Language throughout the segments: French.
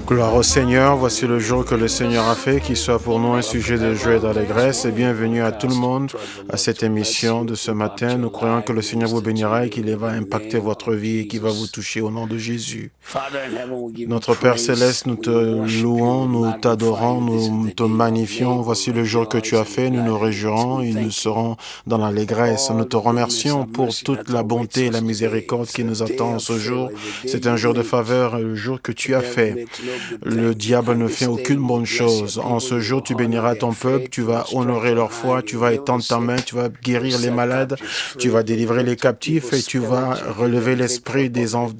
Gloire au Seigneur, voici le jour que le Seigneur a fait, qu'il soit pour nous un sujet de joie et d'allégresse. Et bienvenue à tout le monde à cette émission de ce matin. Nous croyons que le Seigneur vous bénira et qu'il va impacter votre vie et qu'il va vous toucher au nom de Jésus. Notre Père Céleste, nous te louons, nous t'adorons, nous te magnifions. Voici le jour que tu as fait, nous nous réjouirons et nous serons dans l'allégresse. Nous te remercions pour toute la bonté et la miséricorde qui nous attend ce jour. C'est un jour de faveur, le jour que tu as fait. Le diable ne fait aucune bonne chose. En ce jour, tu béniras ton peuple, tu vas honorer leur foi, tu vas étendre ta main, tu vas guérir les malades, tu vas délivrer les captifs et tu vas relever l'esprit des hommes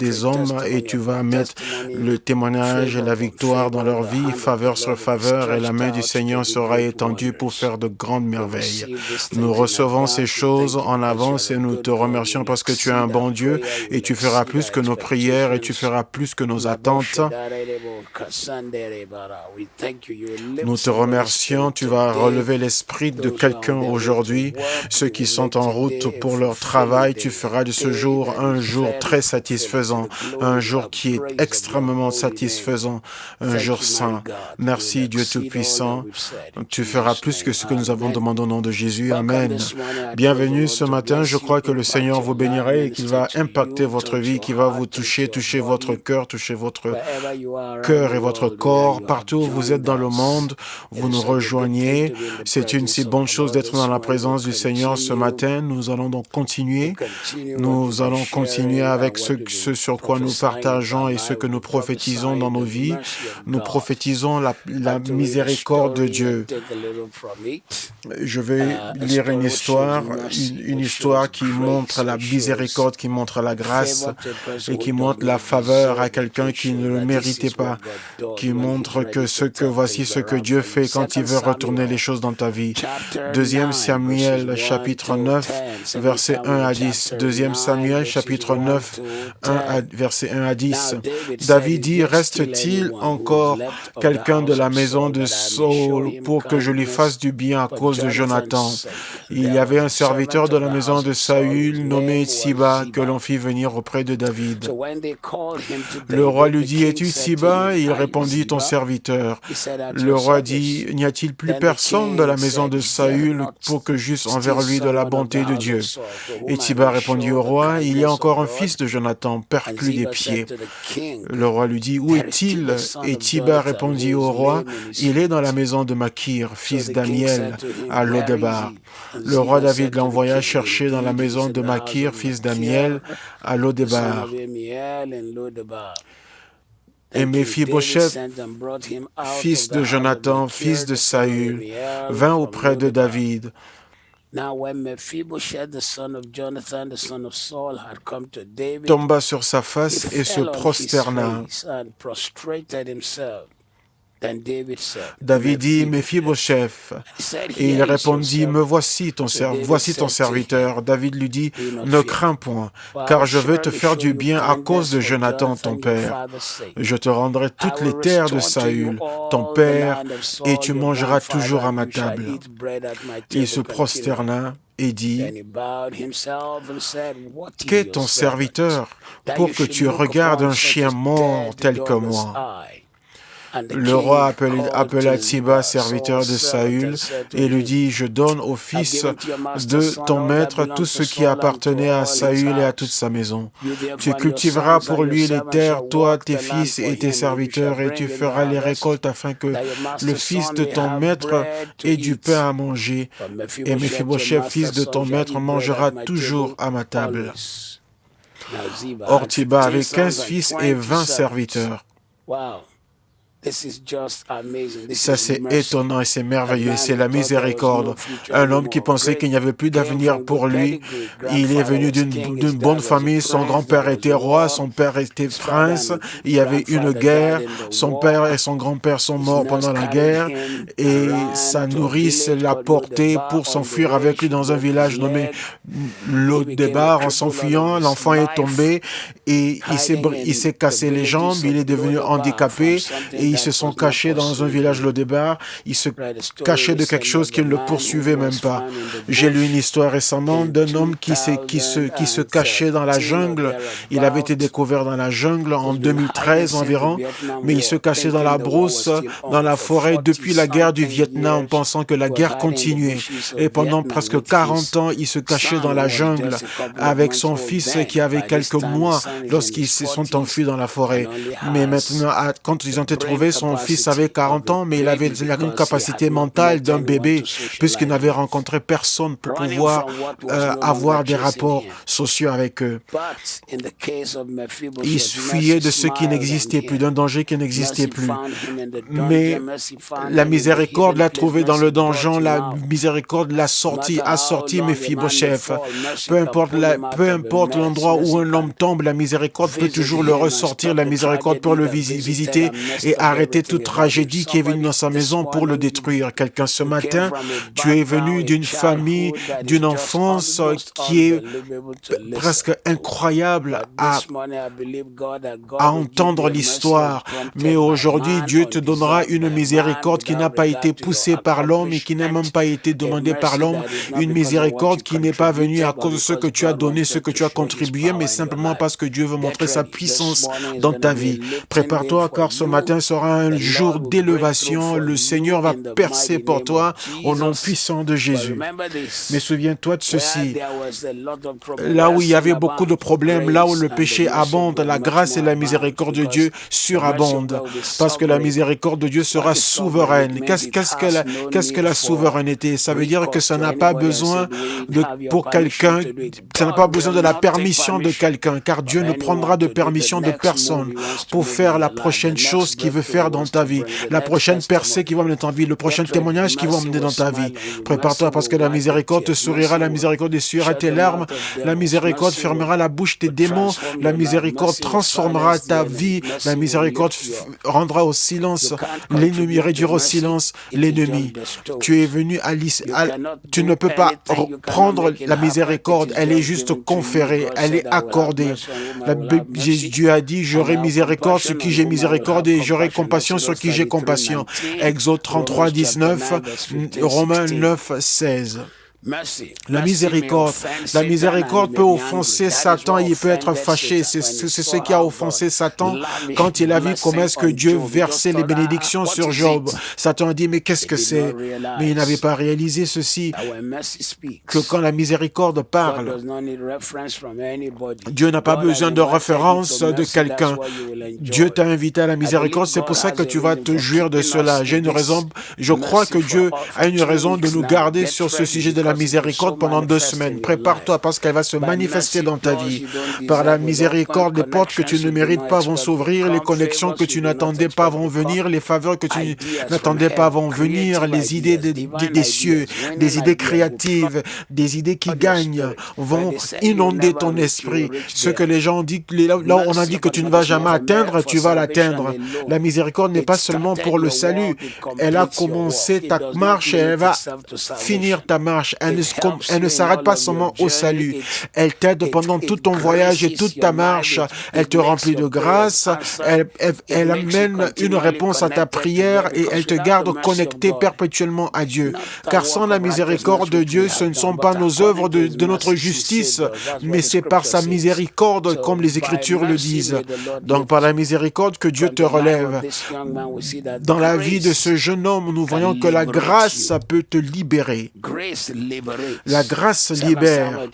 et tu vas mettre le témoignage et la victoire dans leur vie, faveur sur faveur, et la main du Seigneur sera étendue pour faire de grandes merveilles. Nous recevons ces choses en avance et nous te remercions parce que tu es un bon Dieu et tu feras plus que nos prières et tu feras plus que nos attentes. Nous te remercions, tu vas relever l'esprit de quelqu'un aujourd'hui, ceux qui sont en route pour leur travail, tu feras de ce jour un jour très satisfaisant, un jour qui est extrêmement satisfaisant, un jour saint. Merci Dieu Tout-Puissant, tu feras plus que ce que nous avons demandé au nom de Jésus. Amen. Bienvenue ce matin, je crois que le Seigneur vous bénira et qu'il va impacter votre vie, qu'il va vous toucher votre cœur, toucher votre cœur et votre corps, partout où vous êtes dans le monde, vous nous rejoignez. C'est une si bonne chose d'être dans la présence du Seigneur ce matin. Nous allons donc continuer. Nous allons continuer avec ce sur quoi nous partageons et ce que nous prophétisons dans nos vies. Nous prophétisons la miséricorde de Dieu. Je vais lire une histoire qui montre la miséricorde, qui montre la grâce et qui montre la faveur à quelqu'un qui ne le méritait pas, qui montre que voici ce que Dieu fait quand il veut retourner les choses dans ta vie. 2 Samuel, chapitre 9, versets 1 à 10. 2 Samuel, chapitre 9, versets 1 à 10. David dit, « Reste-t-il encore quelqu'un de la maison de Saül pour que je lui fasse du bien à cause de Jonathan? Il y avait un serviteur de la maison de Saül nommé Tsiba que l'on fit venir auprès de David. Le roi lui dit, « Es-tu Tsiba ?» Il répondit, « Ton serviteur. » Le roi dit, « N'y a-t-il plus personne de la maison de Saül pour que j'eusse envers lui de la bonté de Dieu? » Et Tsiba répondit au roi, « Il y a encore un fils de Jonathan, perclus des pieds. » Le roi lui dit, « Où est-il? » Et Tsiba répondit au roi, « Il est dans la maison de Makir, fils d'Amiel, à Lodébar. » Le roi David l'envoya chercher dans la maison de Makir, fils d'Amiel, à Lodébar. Et Méphibosheth, fils de Jonathan, fils de Saül, vint auprès de David. Tomba sur sa face et se prosterna. David dit, « Méphibosheth. » Et il répondit, « Me voici ton serviteur. » David lui dit, « Ne crains point, car je veux te faire du bien à cause de Jonathan, ton père. Je te rendrai toutes les terres de Saül, ton père, et tu mangeras toujours à ma table. » Il se prosterna et dit, « Qu'est ton serviteur pour que tu regardes un chien mort tel que moi? » Le roi appela Tsiba, serviteur de Saül, et lui dit, « Je donne au fils de ton maître tout ce qui appartenait à Saül et à toute sa maison. Tu cultiveras pour lui les terres, toi, tes fils et tes serviteurs, et tu feras les récoltes afin que le fils de ton maître ait du pain à manger. Et Méphibosheth, fils de ton maître, mangera toujours à ma table. » Or, Tsiba avait 15 fils et 20 serviteurs. Ça, c'est étonnant et c'est merveilleux. C'est la miséricorde. Un homme qui pensait qu'il n'y avait plus d'avenir pour lui. Il est venu d'une bonne famille. Son grand-père était roi, son père était prince. Il y avait une guerre. Son père et son grand-père sont morts pendant la guerre. Et sa nourrice l'a porté pour s'enfuir avec lui dans un village nommé Lodébar. En s'enfuyant, l'enfant est tombé et il s'est cassé les jambes, il est devenu handicapé et ils se sont cachés dans un village Lo-Debar. Ils se cachaient de quelque chose qui ne le poursuivait même pas. J'ai lu une histoire récemment d'un homme qui se cachait dans la jungle. Il avait été découvert dans la jungle en 2013 environ, mais il se cachait dans la brousse, dans la forêt depuis la guerre du Vietnam, pensant que la guerre continuait. Et pendant presque 40 ans, il se cachait dans la jungle avec son fils qui avait quelques mois lorsqu'ils se sont enfuis dans la forêt. Mais maintenant, quand ils ont été trouvés, son fils avait 40 ans, mais il avait une capacité mentale d'un bébé, puisqu'il n'avait rencontré personne pour pouvoir avoir des rapports sociaux avec eux. Il fuyait de ce qui n'existait plus, d'un danger qui n'existait plus. Mais la miséricorde l'a trouvé dans le donjon, la miséricorde l'a a sorti Mephibosheth. Peu importe l'endroit où un homme tombe, la miséricorde peut toujours le ressortir, la miséricorde peut le visiter et arrêter toute tragédie qui est venue dans sa maison pour le détruire. Quelqu'un ce matin, tu es venu d'une famille, d'une enfance qui est presque incroyable à entendre l'histoire. Mais aujourd'hui, Dieu te donnera une miséricorde qui n'a pas été poussée par l'homme et qui n'a même pas été demandée par l'homme. Une miséricorde qui n'est pas venue à cause de ce que tu as donné, ce que tu as contribué, mais simplement parce que Dieu veut montrer sa puissance dans ta vie. Prépare-toi car ce matin sera un jour d'élévation. Le Seigneur va percer pour toi au nom puissant de Jésus. Mais souviens-toi de ceci. Là où il y avait beaucoup de problèmes, là où le péché abonde, la grâce et la miséricorde de Dieu surabondent. Parce que la miséricorde de Dieu sera souveraine. Qu'est-ce que la souveraineté? Ça veut dire que ça n'a pas besoin pour quelqu'un, ça n'a pas besoin de la permission de quelqu'un, car Dieu ne prendra de permission de personne pour faire la prochaine chose qu'il veut faire dans ta vie, la prochaine percée qui va mener dans ta vie, le prochain témoignage qui va mener dans ta vie. Prépare-toi parce que la miséricorde te sourira, la miséricorde essuiera tes larmes, la miséricorde fermera la bouche des démons, la miséricorde transformera ta vie, la miséricorde rendra au silence l'ennemi, réduira au silence l'ennemi. Tu es venu tu ne peux pas prendre la miséricorde, elle est juste conférée, elle est accordée. Dieu a dit, j'aurai miséricorde sur qui j'ai miséricorde et j'aurai compassion sur qui j'ai compassion. Exode 33, 19, Romains 9, 16. La miséricorde peut offenser Satan, il peut être fâché. C'est ce qui a offensé Satan quand il a vu comment est-ce que Dieu versait les bénédictions sur Job. Satan a dit, mais qu'est-ce que c'est? Mais il n'avait pas réalisé ceci, que quand la miséricorde parle, Dieu n'a pas besoin de référence de quelqu'un. Dieu t'a invité à la miséricorde, c'est pour ça que tu vas te jouir de cela. J'ai une raison, je crois que Dieu a une raison de nous garder sur ce sujet de la miséricorde pendant 2 semaines. Prépare-toi parce qu'elle va se manifester dans ta vie. Par la miséricorde, les portes que tu ne mérites pas vont s'ouvrir, les connexions que tu n'attendais pas vont venir, les faveurs que tu n'attendais pas vont venir, les idées des cieux, des idées créatives, des idées qui gagnent vont inonder ton esprit. Ce que les gens ont dit, là où on a dit que tu ne vas jamais atteindre, tu vas l'atteindre. La miséricorde n'est pas seulement pour le salut. Elle a commencé ta marche et elle va finir ta marche. Elle ne s'arrête pas seulement au salut. Elle t'aide pendant tout ton voyage et toute ta marche. Elle te remplit de grâce. Elle amène une réponse à ta prière et elle te garde connecté perpétuellement à Dieu. Car sans la miséricorde de Dieu, ce ne sont pas nos œuvres de notre justice, mais c'est par sa miséricorde, comme les Écritures le disent. Donc par la miséricorde que Dieu te relève. Dans la vie de ce jeune homme, nous voyons que la grâce peut te libérer. La grâce libère.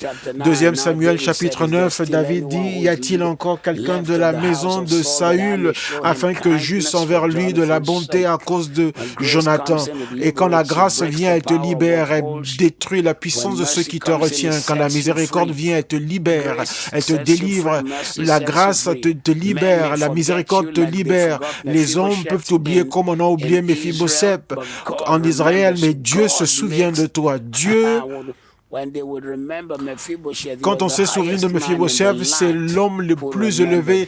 2 Samuel chapitre 9, David dit, y a-t-il encore quelqu'un de la maison de Saül afin que j'eusse envers lui de la bonté à cause de Jonathan? Et quand la grâce vient, elle te libère, elle détruit la puissance de ceux qui te retient. Quand la miséricorde vient, elle te libère, elle te délivre. La grâce te libère, la miséricorde te libère. Les hommes peuvent t'oublier comme on a oublié Mephibosheth en Israël, mais Dieu se souvient de toi. Dieu, quand on s'est souvenu de Mephibosheth, c'est l'homme le plus élevé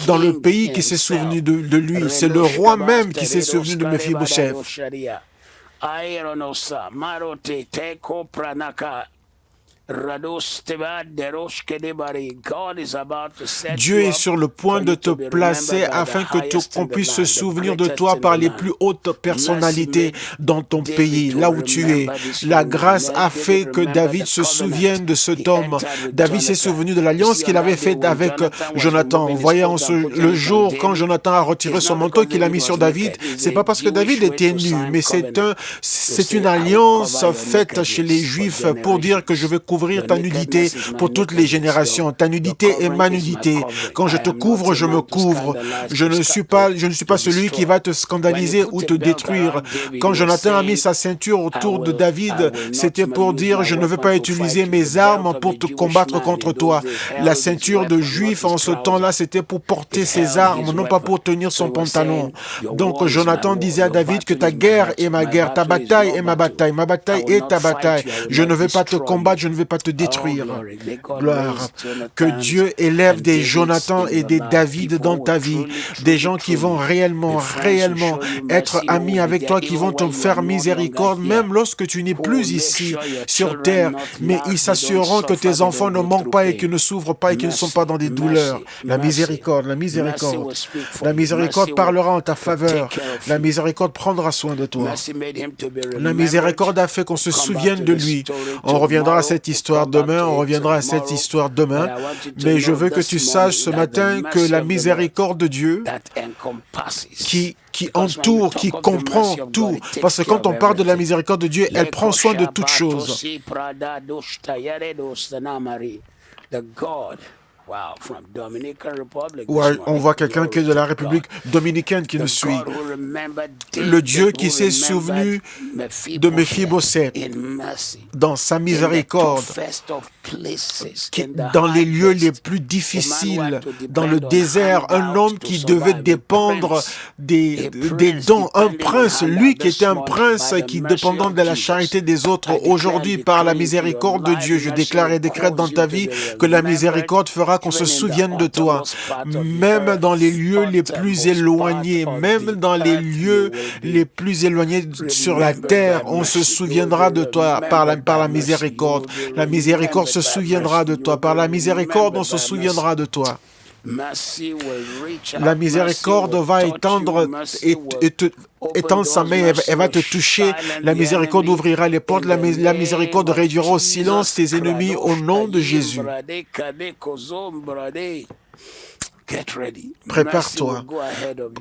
dans le pays qui s'est souvenu de lui. C'est le roi même qui s'est souvenu de Mephibosheth. Dieu est sur le point de te placer afin que qu'on puisse se souvenir de toi par les plus hautes personnalités dans ton pays, là où tu es. La grâce a fait que David se souvienne de cet homme. David s'est souvenu de l'alliance qu'il avait faite avec Jonathan. Vous voyez, le jour quand Jonathan a retiré son manteau qu'il a mis sur David, c'est pas parce que David était nu, mais c'est une alliance faite chez les Juifs pour dire que je vais couvrir ta nudité pour toutes les générations. Ta nudité est ma nudité. Quand je te couvre, je me couvre. Je ne suis pas celui qui va te scandaliser ou te détruire. Quand Jonathan a mis sa ceinture autour de David, c'était pour dire je ne veux pas utiliser mes armes pour te combattre contre toi. La ceinture de Juif en ce temps-là, c'était pour porter ses armes, non pas pour tenir son pantalon. Donc Jonathan disait à David que ta guerre est ma guerre, ta bataille est ma bataille est ta bataille. Je ne vais pas te combattre, je ne vais pas te détruire. Gloire. Que Dieu élève des Jonathan et des David dans ta vie, des gens qui vont réellement être amis avec toi, qui vont te faire miséricorde, même lorsque tu n'es plus ici sur terre, mais ils s'assureront que tes enfants ne manquent pas et qu'ils ne souffrent pas et qu'ils ne sont pas dans des douleurs. La miséricorde, la miséricorde. La miséricorde parlera en ta faveur. La miséricorde prendra soin de toi. La miséricorde a fait qu'on se souvienne de lui. On reviendra à cette histoire demain, mais je veux que tu saches ce matin que la miséricorde de Dieu qui entoure, qui comprend tout. Parce que quand on parle de la miséricorde de Dieu, elle prend soin de toutes choses. On voit quelqu'un qui est de la République dominicaine qui nous suit. Le Dieu qui s'est souvenu de Méphibosheth dans sa miséricorde, dans les lieux les plus difficiles, dans le désert, un homme qui devait dépendre des dons, un prince, lui qui était un prince qui dépendant de la charité des autres. Aujourd'hui, par la miséricorde de Dieu, je déclare et décrète dans ta vie que la miséricorde fera qu'on se souvienne de toi, même dans les lieux les plus éloignés, sur la terre, on se souviendra de toi par la miséricorde. La miséricorde se souviendra de toi. Par la miséricorde, on se souviendra de toi. La miséricorde va étendre sa main, elle va te toucher. La miséricorde ouvrira les portes. La miséricorde réduira au silence tes ennemis au nom de Jésus. Prépare-toi,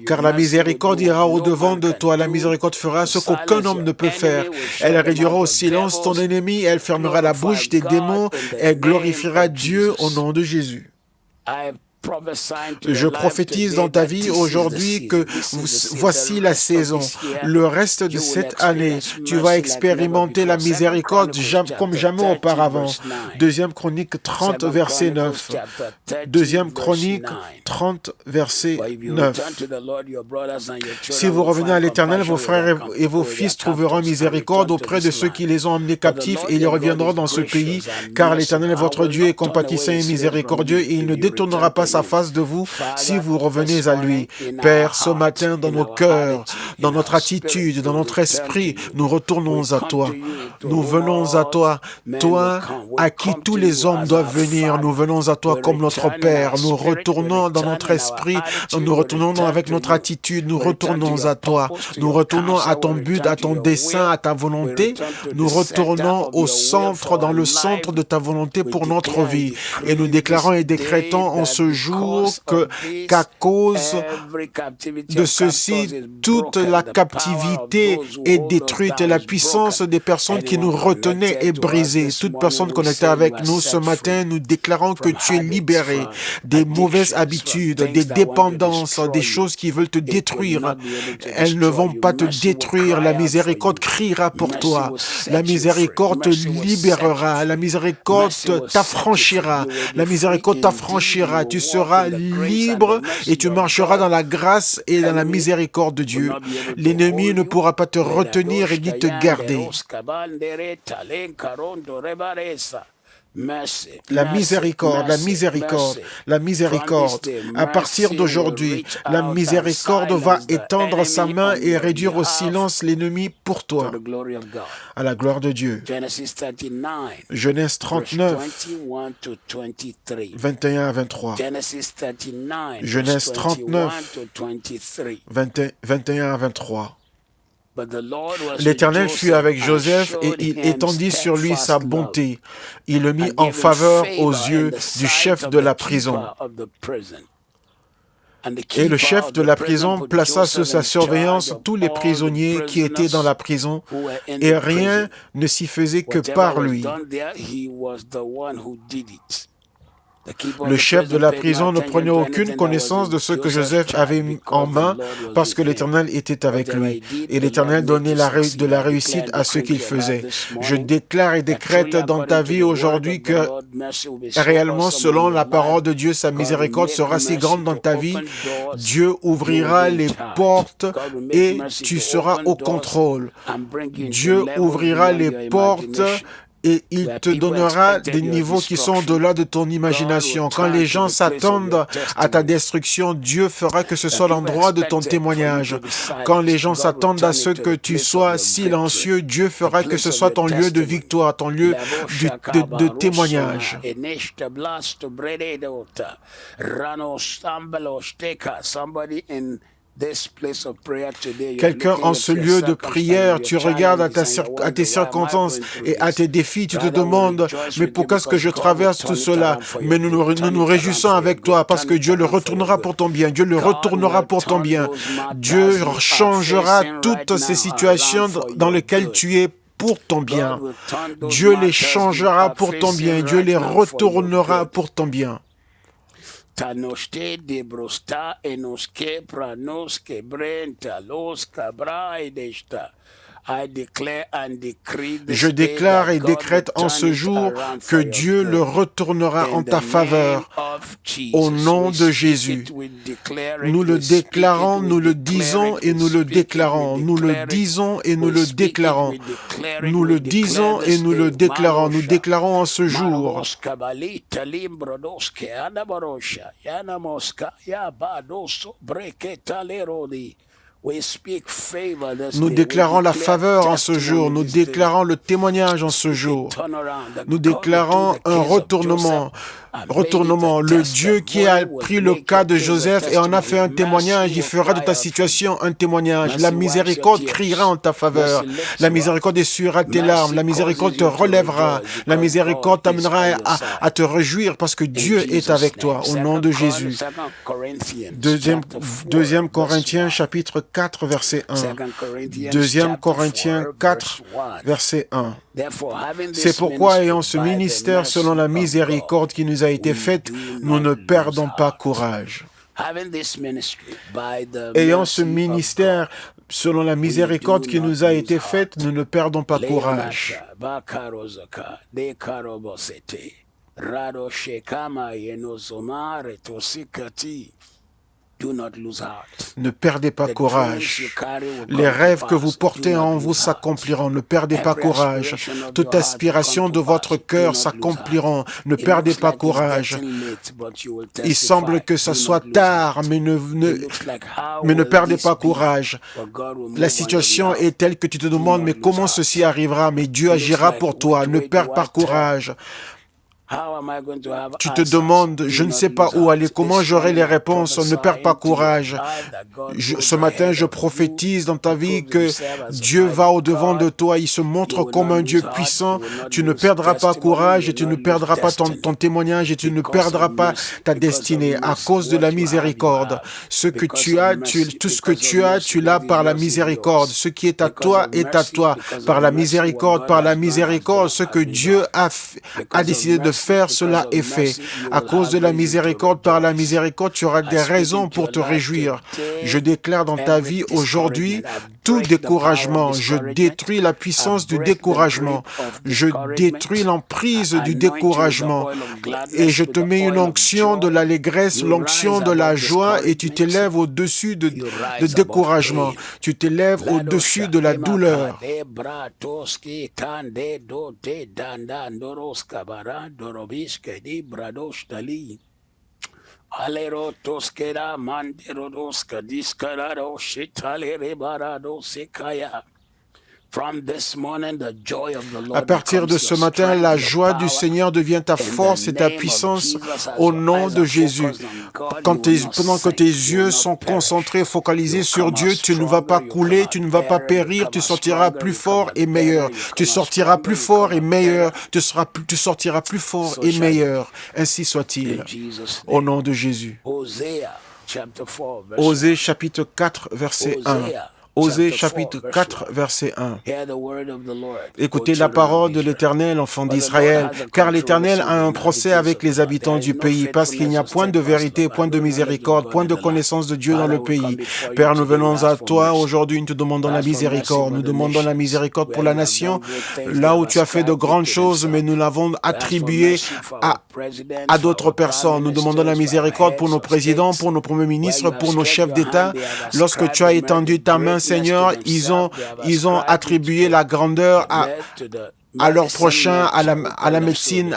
car la miséricorde ira au-devant de toi. La miséricorde fera ce qu'aucun homme ne peut faire. Elle réduira au silence ton ennemi, elle fermera la bouche des démons, elle glorifiera Dieu au nom de Jésus. Je prophétise dans ta vie aujourd'hui que voici la saison. Le reste de cette année, tu vas expérimenter la miséricorde comme jamais auparavant. Deuxième Chronique 30, verset 9. Deuxième Chronique 30, verset 9. Si vous revenez à l'Éternel, vos frères et vos fils trouveront miséricorde auprès de ceux qui les ont emmenés captifs et ils reviendront dans ce pays, car l'Éternel, votre Dieu, est compatissant et miséricordieux et il ne détournera pas sa face de vous si vous revenez à lui. Père, ce matin, dans nos cœurs, dans notre attitude, dans notre esprit, nous retournons à toi. Nous venons à toi, toi à qui tous les hommes doivent venir. Nous venons à toi comme notre Père. Nous retournons dans notre esprit, nous retournons avec notre attitude, nous retournons à toi. Nous retournons à ton but, à ton dessein, à ta volonté. Nous retournons au centre, dans le centre de ta volonté pour notre vie. Et nous déclarons et décrétons en ce jour qu'à cause de ceci, toute la captivité est détruite et la puissance des personnes qui nous retenaient est brisée. Toute personne connectée avec nous ce matin, nous déclarons que tu es libéré des mauvaises habitudes, des dépendances, des choses qui veulent te détruire. Elles ne vont pas te détruire. La miséricorde criera pour toi. La miséricorde te libérera. La miséricorde t'affranchira. La miséricorde t'affranchira. Tu seras libre et tu marcheras dans la grâce et dans la miséricorde de Dieu. L'ennemi ne pourra pas te retenir et ni te garder. La miséricorde, la miséricorde, la miséricorde. À partir d'aujourd'hui, la miséricorde va étendre sa main et réduire au silence l'ennemi pour toi, à la gloire de Dieu. Genèse 39, 21 à 23. Genèse 39, 21 à 23. L'Éternel fut avec Joseph et il étendit sur lui sa bonté. Il le mit en faveur aux yeux du chef de la prison. Et le chef de la prison plaça sous sa surveillance tous les prisonniers qui étaient dans la prison, et rien ne s'y faisait que par lui. Le chef de la prison ne prenait aucune connaissance de ce que Joseph avait mis en main parce que l'Éternel était avec lui. Et l'Éternel donnait de la réussite à ce qu'il faisait. Je déclare et décrète dans ta vie aujourd'hui que réellement, selon la parole de Dieu, sa miséricorde sera si grande dans ta vie. Dieu ouvrira les portes et tu seras au contrôle. Dieu ouvrira les portes et il te donnera des niveaux qui sont au-delà de ton imagination. Quand les gens s'attendent à ta destruction, Dieu fera que ce soit l'endroit de ton témoignage. Quand les gens s'attendent à ce que tu sois silencieux, Dieu fera que ce soit ton lieu de victoire, ton lieu de témoignage. Quelqu'un en ce lieu de prière, tu regardes à tes circonstances et à tes défis, tu te demandes, mais pourquoi est-ce que je traverse tout cela? Mais nous nous réjouissons avec toi parce que Dieu le retournera pour ton bien. Dieu le retournera pour ton bien. Dieu changera toutes ces situations dans lesquelles tu es pour ton bien. Dieu les changera pour ton bien. Dieu les retournera pour ton bien. Tanoshte de brosta enoske pranoske brenta loska braidesta. Je déclare et décrète en ce jour que Dieu le retournera en ta faveur. Au nom de Jésus, nous le déclarons, nous le disons et nous le déclarons. Nous le disons et nous le déclarons. Nous le disons et nous le déclarons. Nous déclarons en ce jour. Nous déclarons la faveur en ce jour. Nous déclarons le témoignage en ce jour. Nous déclarons un retournement. Le Dieu qui a pris le cas de Joseph et en a fait un témoignage, il fera de ta situation un témoignage. La miséricorde criera en ta faveur. La miséricorde essuiera tes larmes. La miséricorde te relèvera. La miséricorde t'amènera à te réjouir parce que Dieu est avec toi. Au nom de Jésus. Deuxième Corinthiens chapitre 4 verset 1. Deuxième Corinthiens 4 verset 1. C'est pourquoi, ayant ce ministère selon la miséricorde qui nous a été faite, nous ne perdons pas courage. Ayant ce ministère selon la miséricorde qui nous a été faite, nous ne perdons pas courage. Ne perdez pas courage. Les rêves que vous portez en vous s'accompliront. Ne perdez pas courage. Toute aspiration de votre cœur s'accompliront. Ne perdez pas courage. Il semble que ce soit tard, mais ne perdez pas courage. La situation est telle que tu te demandes, mais comment ceci arrivera? Mais Dieu agira pour toi. Ne perds pas courage. Tu te demandes, je ne sais pas où aller, comment j'aurai les réponses, ne perds pas courage. Ce matin, je prophétise dans ta vie que Dieu va au-devant de toi, il se montre comme un Dieu puissant. Tu ne perdras pas courage et tu ne perdras pas ton témoignage et tu ne perdras pas ta destinée à cause de la miséricorde. Ce que tu as, tout ce que tu as, tu l'as par la miséricorde. Ce qui est à toi par la miséricorde, ce que Dieu a décidé de faire, cela est fait. À cause de la miséricorde, par la miséricorde, tu auras des raisons pour te réjouir. Je déclare dans ta vie aujourd'hui tout découragement. Je détruis la puissance du découragement. Je détruis l'emprise du découragement. Et je te mets une onction de l'allégresse, l'onction de la joie, et tu t'élèves au-dessus de découragement. Tu t'élèves au-dessus de la douleur. Alero toskera mandero doska diskarado shitalere barado sekaya. À partir de ce matin, la joie du Seigneur devient ta force et ta puissance au nom de Jésus. Pendant que tes yeux sont concentrés, focalisés sur Dieu, tu ne vas pas couler, tu ne vas pas périr, tu sortiras plus fort et meilleur. Tu sortiras plus fort et meilleur. Tu sortiras plus fort et meilleur. Ainsi soit-il. Au nom de Jésus. Osée chapitre 4, verset 1. Osée chapitre 4, verset 1. Écoutez la parole de l'Éternel, enfants d'Israël, car l'Éternel a un procès avec les habitants du pays, parce qu'il n'y a point de vérité, point de miséricorde, point de connaissance de Dieu dans le pays. Père, nous venons à toi aujourd'hui, nous te demandons la miséricorde. Nous demandons la miséricorde pour la nation, là où tu as fait de grandes choses, mais nous l'avons attribué à d'autres personnes. Nous demandons la miséricorde pour nos présidents, pour nos premiers ministres, pour nos chefs d'État. Lorsque tu as étendu ta main, Seigneur, ils ont attribué la grandeur à leur prochain, à la médecine,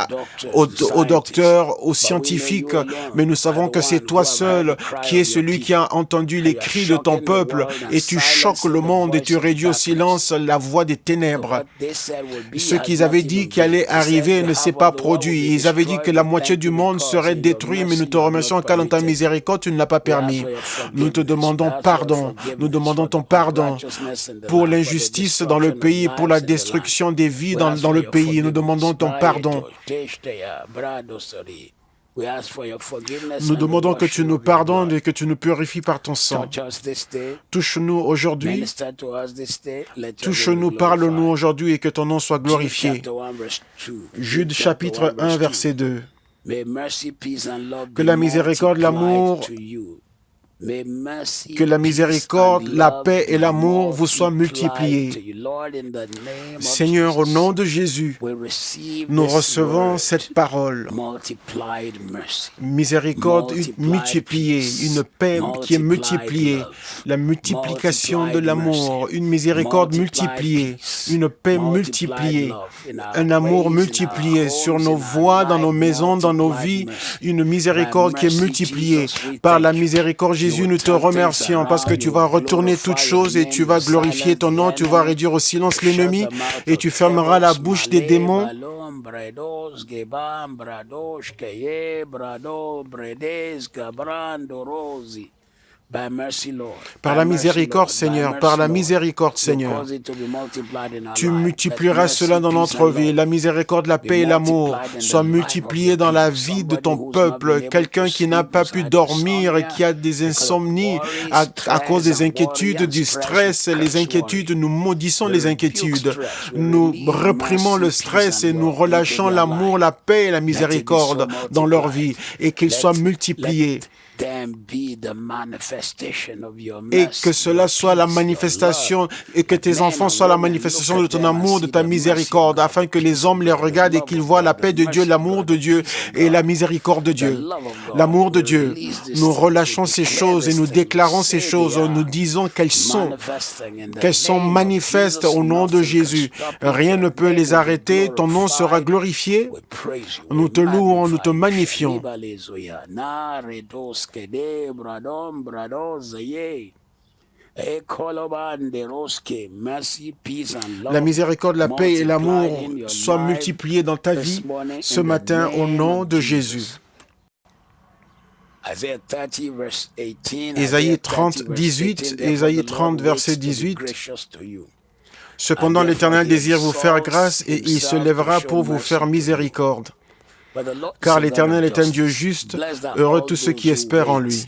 aux docteurs, aux scientifiques, mais nous savons que c'est toi seul qui es celui qui a entendu les cris de ton peuple, et tu choques le monde et tu réduis au silence la voix des ténèbres. Ce qu'ils avaient dit qui allait arriver ne s'est pas produit. Ils avaient dit que la moitié du monde serait détruit, mais nous te remercions car dans ta miséricorde, tu ne l'as pas permis. Nous te demandons pardon. Nous demandons ton pardon pour l'injustice dans le pays, pour la destruction des vies dans le pays. Nous demandons ton pardon. Nous demandons que tu nous pardonnes et que tu nous purifies par ton sang. Touche-nous aujourd'hui. Touche-nous, parle-nous aujourd'hui et que ton nom soit glorifié. Jude chapitre 1, verset 2. Que la miséricorde, l'amour, que la miséricorde, la paix et l'amour vous soient multipliés. Seigneur, au nom de Jésus, nous recevons cette parole. Miséricorde multipliée, une paix qui est multipliée, la multiplication de l'amour, une miséricorde multipliée, une paix multipliée, un amour multiplié sur nos voies, dans nos maisons, dans nos vies, une miséricorde qui est multipliée. Par la miséricorde, Jésus, nous te remercions parce que tu vas retourner toutes choses et tu vas glorifier ton nom, tu vas réduire au silence l'ennemi et tu fermeras la bouche des démons. Par la miséricorde, Seigneur, par la miséricorde, Seigneur, tu multiplieras cela dans notre vie. La miséricorde, la paix et l'amour soient multipliés dans la vie de ton peuple. Quelqu'un qui n'a pas pu dormir et qui a des insomnies à cause des inquiétudes, du stress, les inquiétudes, nous maudissons les inquiétudes. Nous réprimons le stress et nous relâchons l'amour, la paix et la miséricorde dans leur vie et qu'ils soient multipliés. Et que cela soit la manifestation, et que tes enfants soient la manifestation de ton amour, de ta miséricorde, afin que les hommes les regardent et qu'ils voient la paix de Dieu, l'amour de Dieu et la miséricorde de Dieu. L'amour de Dieu. Nous relâchons ces choses et nous déclarons ces choses. Nous disons qu'elles sont manifestes au nom de Jésus. Rien ne peut les arrêter. Ton nom sera glorifié. Nous te louons, nous te magnifions. La miséricorde, la paix et l'amour soient multipliés dans ta vie ce matin au nom de Jésus. Ésaïe 30, 18, Ésaïe 30, verset 18. Cependant, l'Éternel désire vous faire grâce et il se lèvera pour vous faire miséricorde. Car l'Éternel est un Dieu juste, heureux tous ceux qui espèrent en lui.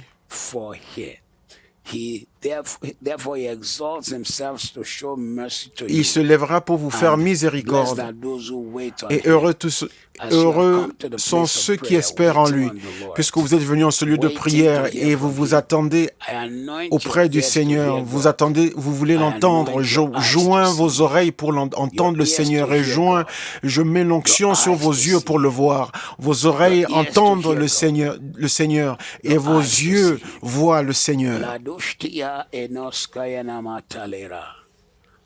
Il se lèvera pour vous faire miséricorde. Et heureux sont ceux qui espèrent en lui, puisque vous êtes venus en ce lieu de prière et vous vous attendez auprès du Seigneur. Vous voulez l'entendre. Joins vos oreilles pour entendre le Seigneur et je mets l'onction sur vos yeux pour le voir. Vos oreilles entendent le Seigneur et vos yeux voient le Seigneur.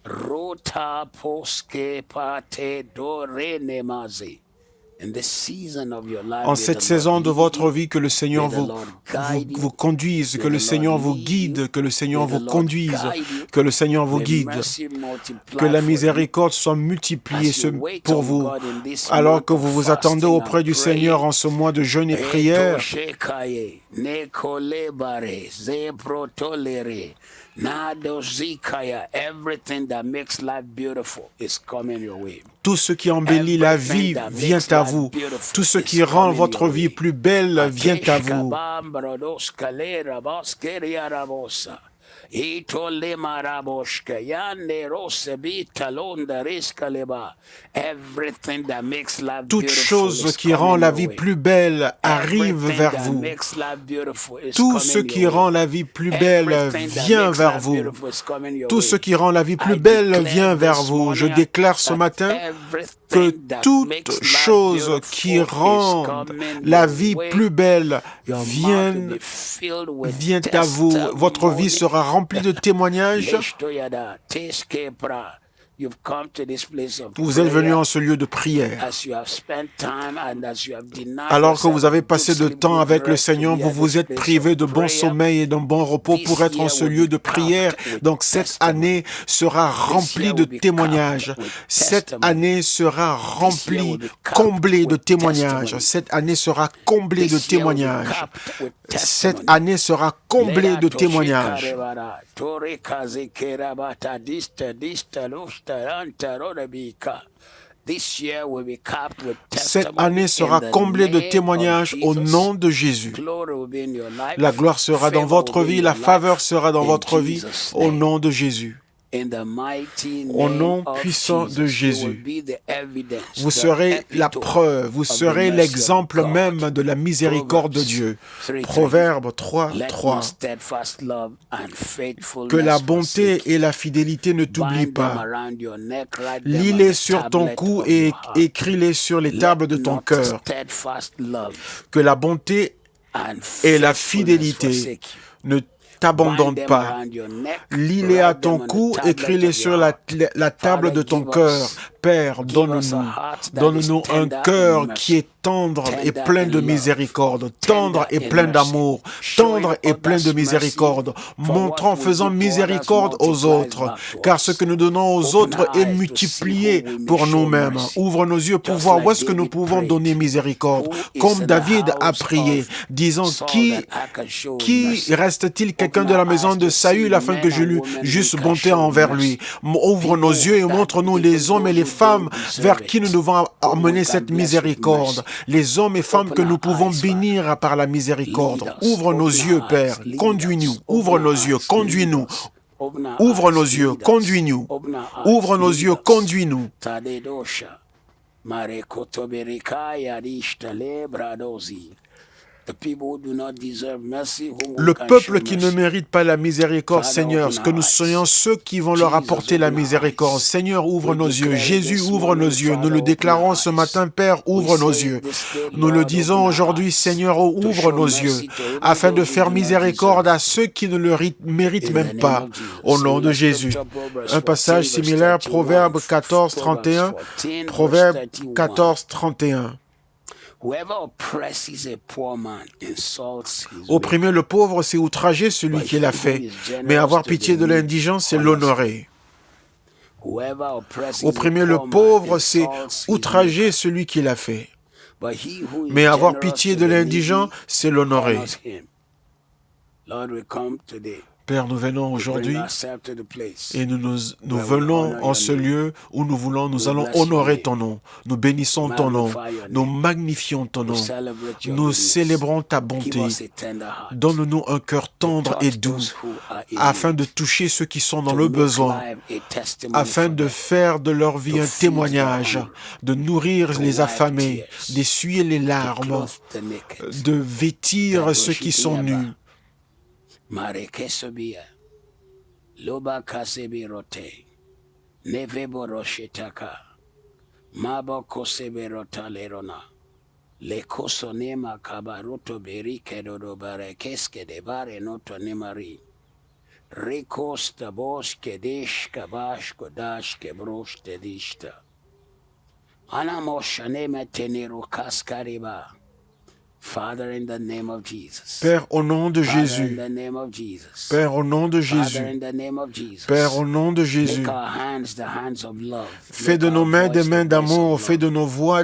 Rota poske pate dore nemaze. En cette saison de votre vie, que le Seigneur vous conduise, que le Seigneur vous guide, que le Seigneur vous conduise, que le Seigneur vous guide, que la miséricorde soit multipliée pour vous, alors que vous vous attendez auprès du Seigneur en ce mois de jeûne et prière. Tout ce qui embellit la vie vient à vous. Tout ce qui rend votre vie plus belle vient à vous. Toute chose qui rend la vie plus belle arrive vers vous. Tout ce qui rend la vie plus belle vient vers vous. Tout ce qui rend la vie plus belle vient vers vous. Je déclare ce matin que toute chose qui rend la vie plus belle vient à vous. Votre vie sera remplie de témoignages. Vous êtes venu en ce lieu de prière. Alors que vous avez passé de temps avec le Seigneur, vous vous êtes privé de bon sommeil et d'un bon repos pour être en ce lieu de prière. Donc cette année sera remplie de témoignages. Cette année sera remplie, comblée de témoignages. Cette année sera comblée de témoignages. Cette année sera comblée de témoignages. Cette année sera comblée de témoignages au nom de Jésus. La gloire sera dans votre vie, la faveur sera dans votre vie au nom de Jésus. Au nom puissant de Jésus, vous serez la preuve, vous serez l'exemple même de la miséricorde de Dieu. Proverbe 3:3. Que la bonté et la fidélité ne t'oublient pas. Lis-les sur ton cou et écris-les sur les tables de ton cœur. Que la bonté et la fidélité ne t'abandonne pas. Lis-les à ton cou, écris-les sur la table de ton cœur. Père, donne-nous un cœur qui est tendre et plein de miséricorde, tendre et plein d'amour, tendre et plein de miséricorde, faisant miséricorde aux autres, car ce que nous donnons aux autres est multiplié pour nous-mêmes. Ouvre nos yeux pour voir où est-ce que nous pouvons donner miséricorde, comme David a prié, disant, qui reste-t-il quelqu'un de la maison de Saül afin que je lui j'eusse bonté envers lui? Ouvre nos yeux et montre-nous les hommes et les femmes vers qui nous devons amener cette miséricorde, les hommes et femmes que nous pouvons bénir par la miséricorde. Ouvre nos yeux, Père, conduis-nous, ouvre nos yeux, conduis-nous, ouvre nos yeux, conduis-nous, ouvre nos yeux, conduis-nous. Le peuple qui ne mérite pas la miséricorde, Seigneur, que nous soyons ceux qui vont leur apporter la miséricorde. Seigneur, ouvre nos yeux. Jésus, ouvre nos yeux. Nous le déclarons ce matin, Père, ouvre nos yeux. Nous le disons aujourd'hui, Seigneur, ouvre nos yeux, afin de faire miséricorde à ceux qui ne le méritent même pas. Au nom de Jésus. Un passage similaire, Proverbe 14:31. Proverbe 14:31. Opprimer le pauvre, c'est outrager celui qui l'a fait, mais avoir pitié de l'indigent, c'est l'honorer. Opprimer le pauvre, c'est outrager celui qui l'a fait, mais avoir pitié de l'indigent, c'est l'honorer. Père, nous venons aujourd'hui et nous where we venons honor en your ce name. lieu où nous We allons bless your honorer name. ton nom. Nous bénissons ton nom. Magnify your Nous name. magnifions ton We nom. celebrate your Nous goodness. célébrons ta Give bonté. us a tender heart Donne-nous un cœur to tendre et touch doux those who are in afin need, de toucher ceux qui sont dans to le make besoin, life a testimony afin for de them, faire de leur vie to un feed the témoignage, hungry, de nourrir to les wipe affamés, tears, d'essuyer les to larmes, clothe the naked. de vêtir ceux qui sont nus. Marekesobia, Loba Kasebirote, Neveboroshitaka, Mabo Koseberota Lerona, Le Kosonema Kabaroto Berike Dodobarekeske de Bare Noto Nemari, Rekos Tabos Kedesh Kabash Kodash Kebrosh Tedishta, Anamoshanema Tenero Kaskariba. Father, in the name of Jesus. Père, au nom de Father, in Jésus. the name of Jesus. Père, au nom de Father, Jésus. in the name of Jesus. Père, au nom de Jésus. Make our hands the hands of love. Fais Make de nos our mains des voice the mains voice d'amour, of fais de love. nos voix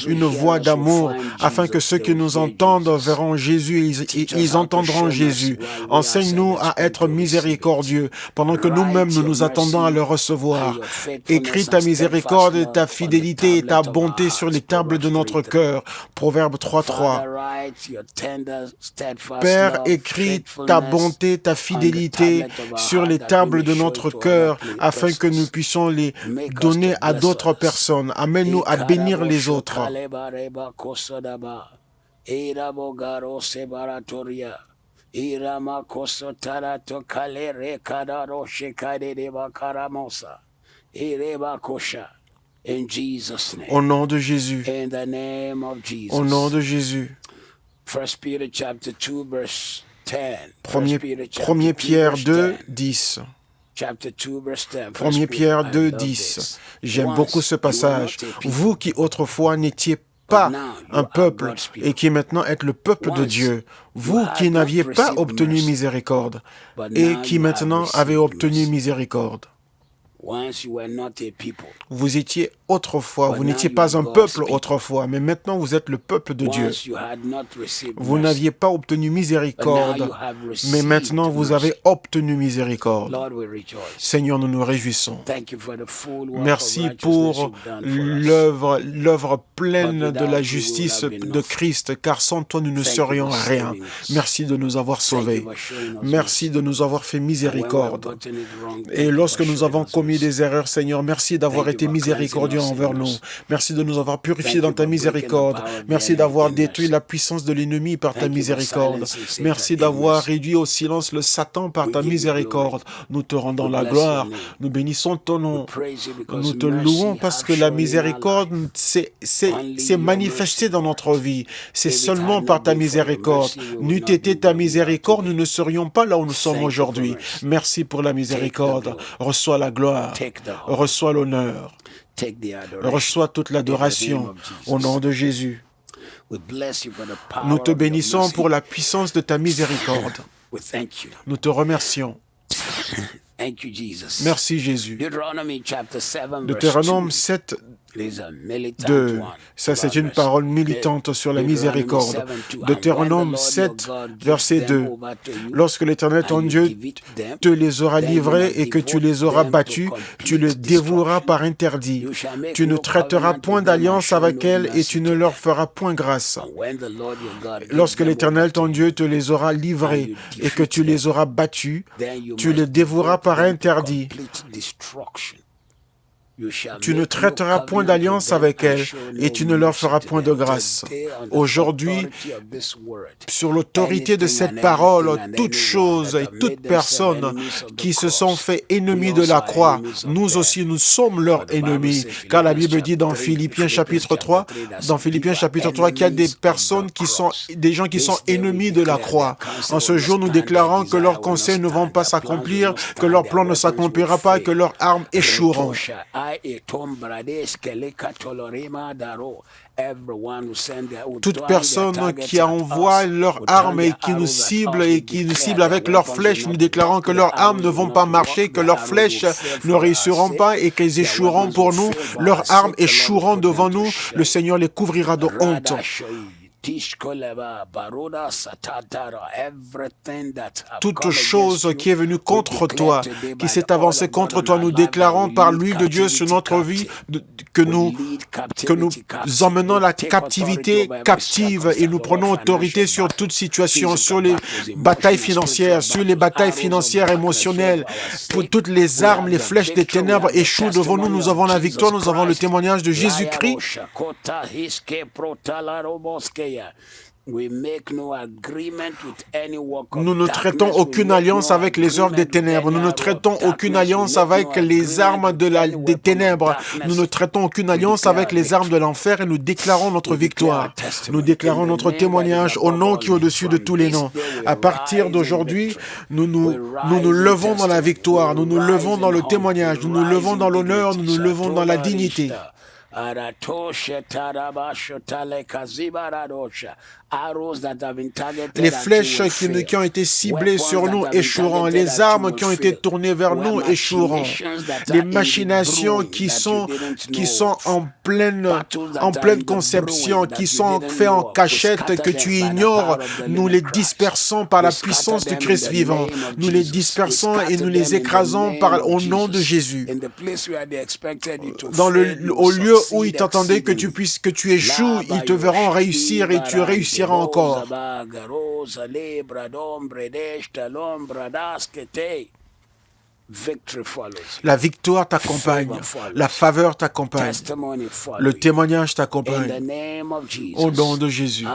une voix d'amour, afin que ceux qui nous entendent verront Jésus et ils entendront Jésus. Enseigne-nous à être miséricordieux pendant que nous-mêmes nous nous attendons à le recevoir. Écris ta miséricorde et ta fidélité et ta bonté sur les tables de notre cœur. Proverbe 3.3. Père, écris ta bonté, ta fidélité sur les tables de notre cœur afin que nous puissions les donner à d'autres personnes. Amène-nous à bénir les autres. Au nom de Jésus. Au nom de Jésus. 1 Pierre 2, 10. 1 Pierre 2, 10. J'aime beaucoup ce passage. Vous qui autrefois n'étiez pas un peuple et qui maintenant êtes le peuple de Dieu, vous qui n'aviez pas obtenu miséricorde et qui maintenant avez obtenu miséricorde. Vous étiez autrefois, vous n'étiez pas un peuple autrefois, mais maintenant vous êtes le peuple de Dieu. Vous n'aviez pas obtenu miséricorde, mais maintenant vous avez obtenu miséricorde. Seigneur, nous nous réjouissons. Merci pour l'œuvre pleine de la justice de Christ, car sans toi nous ne serions rien. Merci de nous avoir sauvés. Merci de nous avoir fait miséricorde. Et lorsque nous avons commis des erreurs, Seigneur, merci d'avoir été miséricordieux envers nous. Merci de nous avoir purifiés dans ta miséricorde. Merci d'avoir détruit la puissance de l'ennemi par ta miséricorde. Merci d'avoir réduit au silence le Satan par ta miséricorde. Nous te rendons la gloire. Nous bénissons ton nom. Nous te louons parce que la miséricorde s'est manifestée dans notre vie. C'est seulement par ta miséricorde. N'eût été ta miséricorde, nous ne serions pas là où nous sommes aujourd'hui. Merci pour la miséricorde. Reçois la gloire. Reçois l'honneur. Reçois toute l'adoration au nom de Jésus. Nous te bénissons pour la puissance de ta miséricorde. Nous te remercions. Merci Jésus. Deutéronome 7, 2. Ça, c'est une parole militante sur la miséricorde. Deutéronome 7, verset 2. Lorsque l'Éternel ton Dieu te les aura livrés et que tu les auras battus, tu les dévoueras par interdit. Tu ne traiteras point d'alliance avec elles et tu ne leur feras point grâce. Lorsque l'Éternel ton Dieu te les aura livrés et que tu les auras battus, tu les dévoueras par interdit. Tu ne traiteras point d'alliance avec elles et tu ne leur feras point de grâce. Aujourd'hui, sur l'autorité de cette parole, toute chose et toute personne qui se sont fait ennemis de la croix, nous aussi nous sommes leurs ennemis. Car la Bible dit dans Philippiens chapitre 3, qu'il y a des personnes des gens qui sont ennemis de la croix. En ce jour, nous déclarons que leurs conseils ne vont pas s'accomplir, que leur plan ne s'accomplira pas, que leurs armes échoueront. Toute personne qui envoie leurs armes et qui nous cible avec leurs flèches, nous déclarons que leurs armes ne vont pas marcher, que leurs flèches ne réussiront pas et qu'elles échoueront pour nous. Leurs armes échoueront devant nous. Le Seigneur les couvrira de honte. Toute chose qui est venue contre toi, qui s'est avancée contre toi, nous déclarons par l'huile de Dieu sur notre vie que nous emmenons la captivité captive et nous prenons autorité sur toute situation, sur les batailles financières, émotionnelles. Pour toutes les armes, les flèches des ténèbres échouent devant nous. Nous avons la victoire, nous avons le témoignage de Jésus-Christ. Nous ne traitons aucune alliance avec les œuvres des ténèbres. Nous ne traitons aucune alliance avec les armes des ténèbres. Nous ne traitons aucune alliance avec les armes de l'enfer et nous déclarons notre victoire. Nous déclarons notre témoignage au nom qui est au-dessus de tous les noms. À partir d'aujourd'hui, nous nous levons dans la victoire, nous nous levons dans le témoignage, nous nous levons dans l'honneur, nous nous levons dans la dignité. Les flèches qui ont été ciblées sur nous échoueront. Les armes qui ont été tournées vers nous échoueront. Les machinations qui sont en pleine conception, qui sont faites en cachette, que tu ignores, nous les dispersons par la puissance du Christ vivant. Nous les dispersons et nous les écrasons au nom de Jésus. Au lieu où ils t'attendaient que tu échoues, ils te verront réussir et tu réussiras encore. La victoire t'accompagne, la faveur t'accompagne, le témoignage t'accompagne. Au nom de Jésus.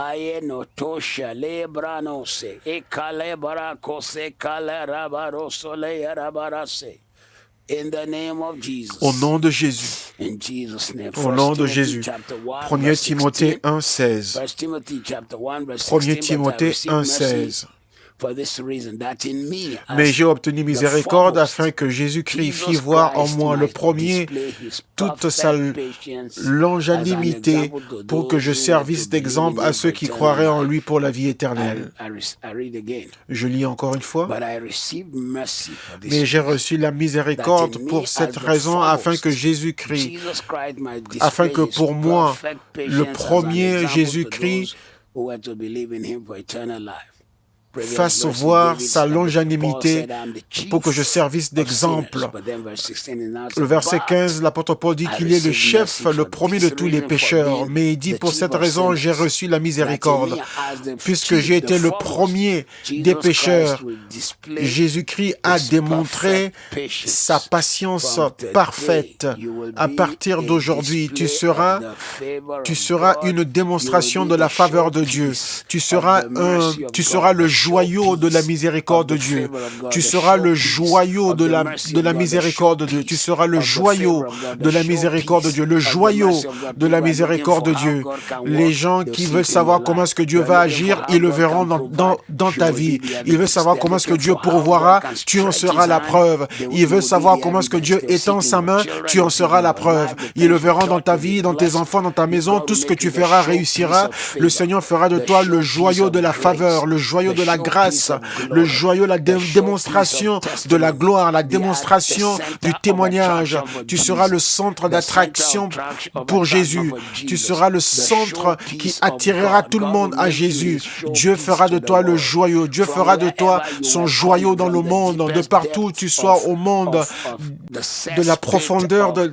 Au nom de Jésus. Au nom de Jésus. 1 Timothée 1,16. 1 Timothée 1,16. Mais j'ai obtenu miséricorde afin que Jésus-Christ fît voir en moi le premier toute sa longanimité pour que je servisse d'exemple à ceux qui croiraient en lui pour la vie éternelle. Je lis encore une fois. Mais j'ai reçu la miséricorde pour cette raison afin que pour moi, le premier Jésus-Christ, fasse voir sa longanimité pour que je servisse d'exemple. Le verset 15, l'apôtre Paul dit qu'il est le chef, le premier de tous les pécheurs. Mais il dit, pour cette raison, j'ai reçu la miséricorde. Puisque j'ai été le premier des pécheurs, Jésus-Christ a démontré sa patience parfaite. À partir d'aujourd'hui, tu seras une démonstration de la faveur de Dieu. Tu seras le joyau de la miséricorde de Dieu. Tu seras le joyau de la miséricorde de Dieu. Tu seras le joyau de la miséricorde de Dieu. Le joyau de la miséricorde de Dieu. Les gens qui veulent savoir comment est-ce que Dieu va agir, ils le verront dans ta vie. Ils veulent savoir comment est-ce que Dieu pourvoira, tu en seras la preuve. Ils veulent savoir comment est-ce que Dieu étend sa main, tu en seras la preuve. Ils le verront dans ta vie, dans tes enfants, dans ta maison. Tout ce que tu feras réussira. Le Seigneur fera de toi le joyau de la faveur, le joyau de la grâce, le joyau, la démonstration de la gloire, la démonstration du témoignage. Tu seras le centre d'attraction pour Jésus. Tu seras le centre qui attirera tout le monde à Jésus. Dieu fera de toi le joyau. Dieu fera de toi son joyau dans le monde, de partout où tu sois au monde, de la profondeur de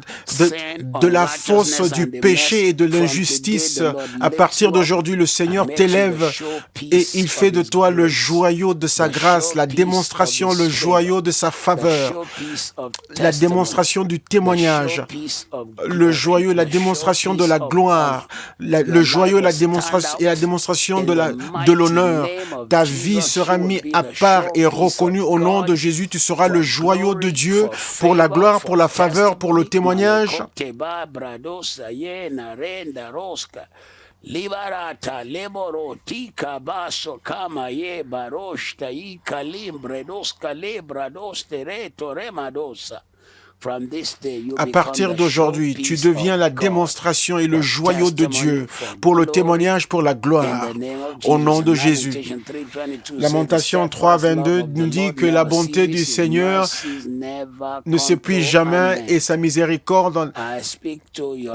la fosse du péché et de l'injustice. À partir d'aujourd'hui, le Seigneur t'élève et il fait de toi le joyau de sa grâce, la démonstration, le joyau de sa faveur, la démonstration du témoignage, le joyau, la démonstration de la gloire, le joyau et la démonstration de l'honneur. Ta vie sera mise à part et reconnue au nom de Jésus. Tu seras le joyau de Dieu pour la gloire, pour la faveur, pour le témoignage. Liberata leboro tika baso kama ye baroshta ika limbre doska lebra doste reto remadosa À partir d'aujourd'hui, tu deviens la démonstration et le joyau de Dieu pour le témoignage, pour la gloire, au nom de Jésus. Lamentation 3:22 nous dit que la bonté du Seigneur ne s'épuise jamais et sa miséricorde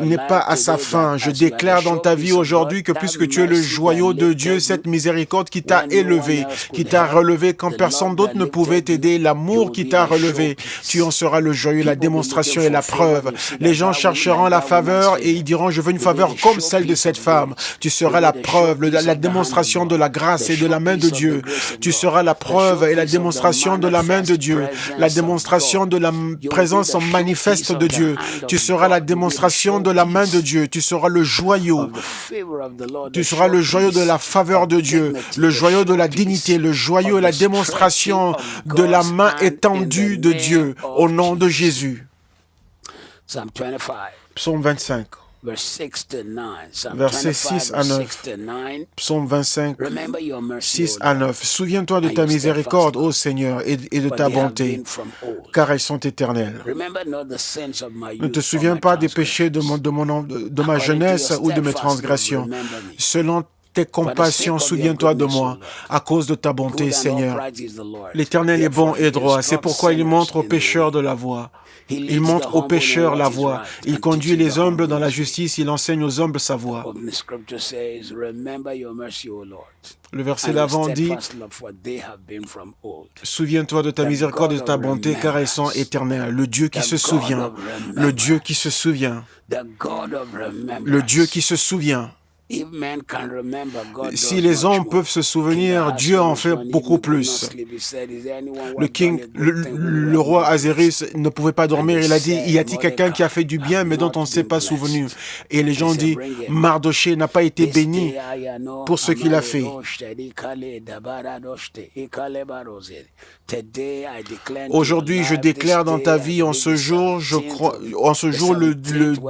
n'est pas à sa fin. Je déclare dans ta vie aujourd'hui que puisque tu es le joyau de Dieu, cette miséricorde qui t'a élevé, qui t'a relevé quand personne d'autre ne pouvait t'aider, l'amour qui t'a relevé, tu en seras le joyau, la démonstration et la preuve. Les gens chercheront la faveur et ils diront, je veux une faveur comme celle de cette femme. Tu seras la preuve, la démonstration de la grâce et de la main de Dieu. Tu seras la preuve et la démonstration de la main de Dieu, la démonstration de la présence manifeste de Dieu. Tu seras la démonstration de la main de Dieu. Tu seras le joyau. Tu seras le joyau de la faveur de Dieu, le joyau de la dignité, le joyau et la démonstration de la main étendue de Dieu, au nom de Jésus. Psaume 25. Versets 6 à 9. Psaume 25, 6 à 9. Souviens-toi de ta miséricorde, ô Seigneur, et de ta bonté, car elles sont éternelles. Ne te souviens pas des péchés de ma jeunesse ou de mes transgressions. Selon tes compassions, souviens-toi de moi, à cause de ta bonté, Seigneur. L'Éternel est bon et droit, c'est pourquoi il montre aux pécheurs de la voie. Il montre aux pécheurs la voie. Il conduit les humbles dans la justice. Il enseigne aux humbles sa voie. Le verset d'avant dit, « Souviens-toi de ta miséricorde et de ta bonté, car elles sont éternelles. » Le Dieu qui se souvient. Le Dieu qui se souvient. Le Dieu qui se souvient. Si les hommes peuvent se souvenir, Dieu en fait beaucoup plus. Le roi Azérus ne pouvait pas dormir. Il a dit, y a-t-il quelqu'un qui a fait du bien, mais dont on ne s'est pas souvenu? Et les gens disent, Mardoché n'a pas été béni pour ce qu'il a fait. Aujourd'hui, je déclare dans ta vie, en ce jour, le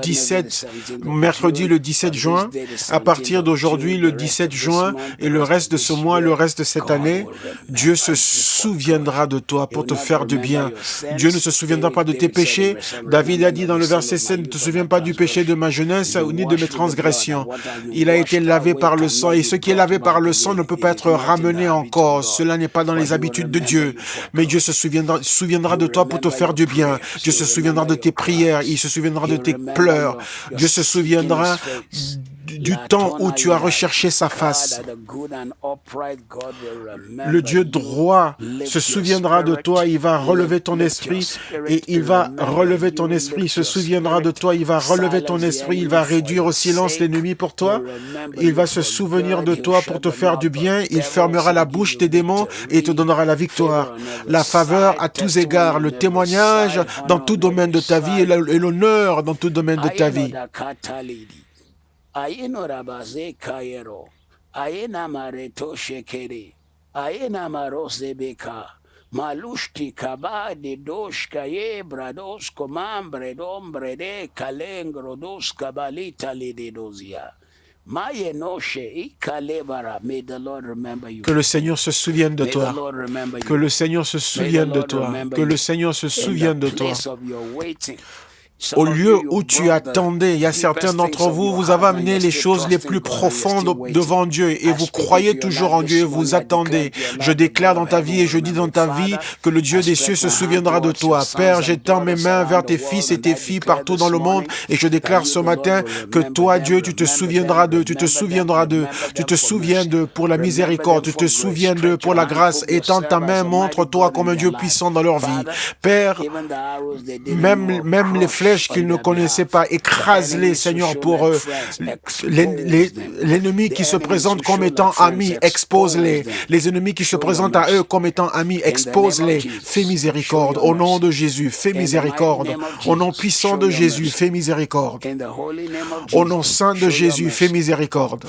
17, mercredi le 17 juin, à partir d'aujourd'hui, le 17 juin, et le reste de ce mois, le reste de cette année, Dieu se souviendra de toi pour te faire du bien. Dieu ne se souviendra pas de tes péchés. David a dit dans le verset 7, ne te souviens pas du péché de ma jeunesse, ni de mes transgressions. Il a été lavé par le sang, et ce qui est lavé par le sang ne peut pas être ramené encore. Cela n'est pas dans les habitudes de Dieu. Mais Dieu se souviendra de toi pour te faire du bien. Dieu se souviendra de tes prières. Il se souviendra de tes pleurs. Dieu se souviendra du temps où tu as recherché sa face. Le Dieu droit se souviendra de toi, il va relever ton esprit et il va relever ton esprit, il se souviendra de toi, il va relever ton esprit, il va réduire au silence l'ennemi pour toi, il va se souvenir de toi pour te faire du bien, il fermera la bouche des démons et te donnera la victoire, la faveur à tous égards, le témoignage dans tout domaine de ta vie et l'honneur dans tout domaine de ta vie. Aina rabaze kayero, aina mareto shekeri, aina marose beka, malushti kabade dosh kaye brados komambre dombre de kalengro dos kabalita lidozia. Que le Seigneur se souvienne de toi. Que le Seigneur se souvienne de toi. Que le Seigneur se souvienne de toi. Au lieu où tu attendais, il y a certains d'entre vous, vous avez amené les choses les plus profondes devant Dieu et vous croyez toujours en Dieu et vous attendez. Je déclare dans ta vie et je dis dans ta vie que le Dieu des cieux se souviendra de toi. Père, j'étends mes mains vers tes fils et tes filles partout dans le monde et je déclare ce matin que toi, Dieu, tu te souviendras d'eux, tu te souviendras d'eux, tu te souviens d'eux pour la miséricorde, tu te souviens d'eux pour la grâce. Étends ta main, montre-toi comme un Dieu puissant dans leur vie. Père, même les flèches qu'ils ne connaissaient pas, écrase-les, Seigneur, pour eux. L'ennemi qui se présente comme étant ami, expose-les. Les ennemis qui se présentent à eux comme étant amis, expose-les. Fais miséricorde. Au nom de Jésus, fais miséricorde. Au nom puissant de Jésus, fais miséricorde. Au nom saint de Jésus, fais miséricorde.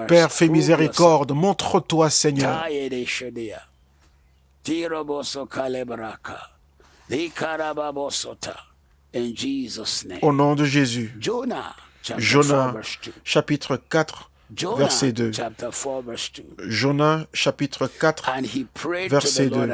Père, fais miséricorde. Montre-toi, Seigneur. Au nom de Jésus. Jonas, chapitre 4, verset 2. Jonas, chapitre 4, verset 2.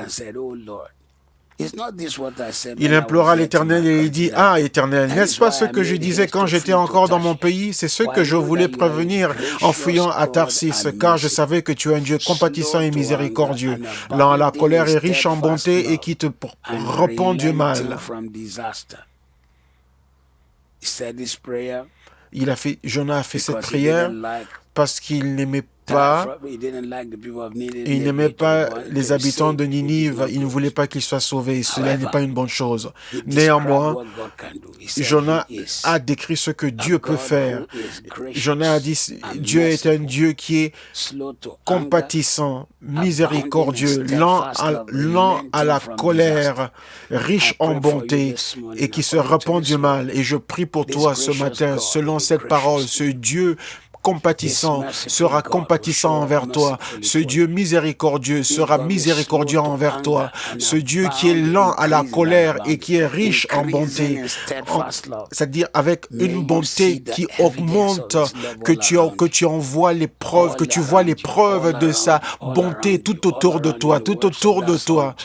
Il implora l'Éternel et il dit, « Ah, Éternel, n'est-ce pas ce que je disais quand j'étais encore dans mon pays? C'est ce que je voulais prévenir en fuyant à Tarsis, car je savais que tu es un Dieu compatissant et miséricordieux, lent à la colère et riche en bonté et qui te repent du mal. » Jonas a fait cette prière parce qu'il n'aimait pas les habitants de Ninive. Il ne voulait pas qu'ils soient sauvés. Cela n'est pas une bonne chose. Néanmoins, Jonas a décrit ce que Dieu peut faire. Jonas a dit, Dieu est un Dieu qui est compatissant, miséricordieux, lent à la colère, riche en bonté et qui se repent du mal. Et je prie pour toi ce matin, selon cette parole, ce Dieu compatissant sera compatissant envers toi. Ce Dieu miséricordieux sera miséricordieux envers toi. Ce Dieu qui est lent à la colère et qui est riche en bonté, c'est-à-dire avec une bonté qui augmente, que tu envoies les preuves, que tu vois les preuves de sa bonté tout autour de toi, tout autour de toi.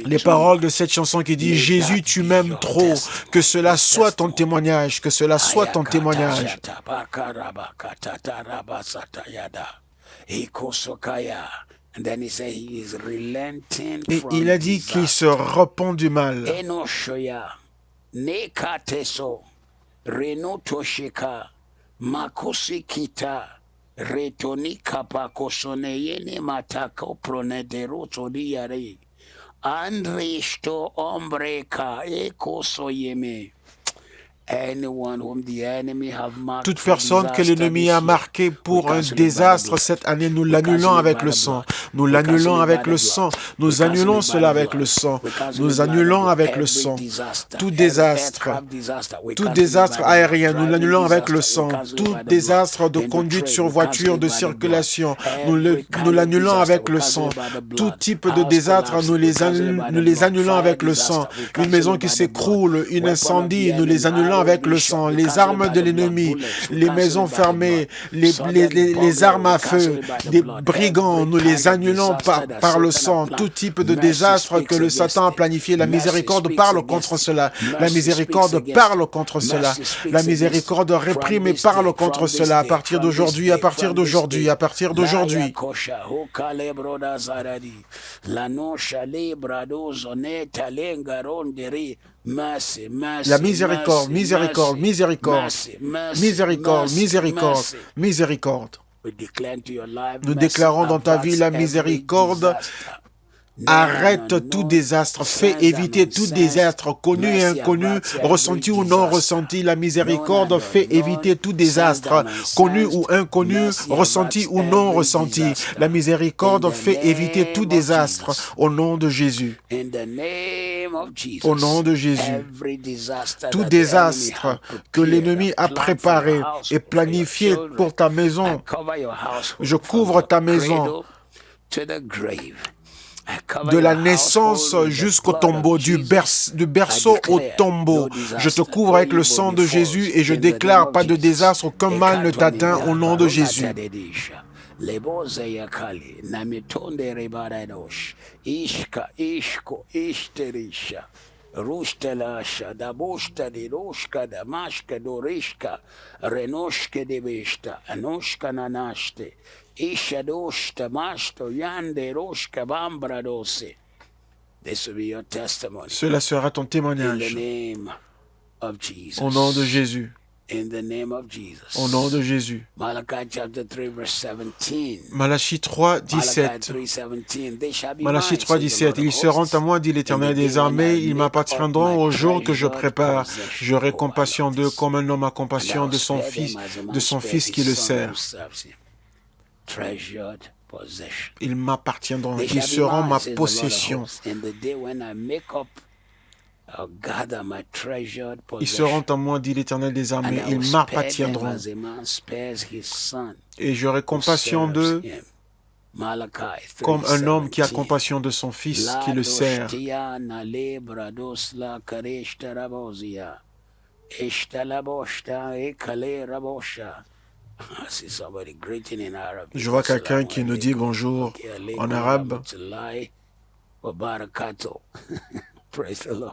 Les paroles de cette chanson qui dit, Jésus, tu m'aimes trop, que cela soit ton témoignage, que cela soit ton témoignage. Et il a dit qu'il se repent du mal. Toute personne que l'ennemi a marquée pour un désastre cette année, nous l'annulons avec le sang. Nous l'annulons avec le sang. Nous annulons cela avec le sang. Nous annulons avec le sang. Tout désastre aérien, nous l'annulons avec le sang. Tout désastre de conduite sur voiture, de circulation, nous l'annulons avec le sang. Tout type de désastre, nous les annulons avec le sang. Une maison qui s'écroule, un incendie, nous les annulons avec le sang, les armes de l'ennemi, les maisons fermées, les armes à feu, des brigands, nous les annulons par le sang. Tout type de désastre que le Satan a planifié, la miséricorde parle contre cela. La miséricorde parle contre cela. La miséricorde réprime et parle contre cela. À partir d'aujourd'hui, à partir d'aujourd'hui, à partir d'aujourd'hui. La miséricorde, miséricorde, miséricorde, miséricorde, miséricorde, miséricorde. Nous déclarons dans ta vie la miséricorde. Arrête tout désastre, fais éviter tout désastre, connu et inconnu, ressenti ou non ressenti. La miséricorde fait éviter tout désastre, connu ou inconnu, ressenti ou non ressenti. La miséricorde fait éviter tout désastre au nom de Jésus. Au nom de Jésus. Tout désastre que l'ennemi a préparé et planifié pour ta maison, je couvre ta maison. De la naissance jusqu'au tombeau, du berceau au tombeau. Je te couvre avec le sang de Jésus et je déclare pas de désastre, aucun mal ne t'atteint au nom de Jésus. Rushtalasha, Dabushta, Dirushka, Damashka, Dorishka, Renoshke de Vista, Anoshka Nanaste, Ishadoshta, Masto, Yande, Roshka, Bambradose. This will be your testimony. Cela sera ton témoignage. In the name of Jesus. Au nom de Jésus. In the name of Jesus. Au nom de Jésus. Malachi chapter 3 verse 17. Malachie 3, 17. Malachie 3, 17. Ils seront à moi, dit l'Éternel des armées, ils m'appartiendront au jour que je prépare. J'aurai compassion d'eux comme un homme a compassion de son fils qui le sert. Ils m'appartiendront, ils seront ma possession. Ils seront à moi, dit l'Éternel des armées, ils m'appartiendront. Et j'aurai compassion d'eux comme un homme qui a compassion de son fils qui le sert. Je vois quelqu'un qui nous dit bonjour en arabe. Wabarakatuh. Praise the Lord.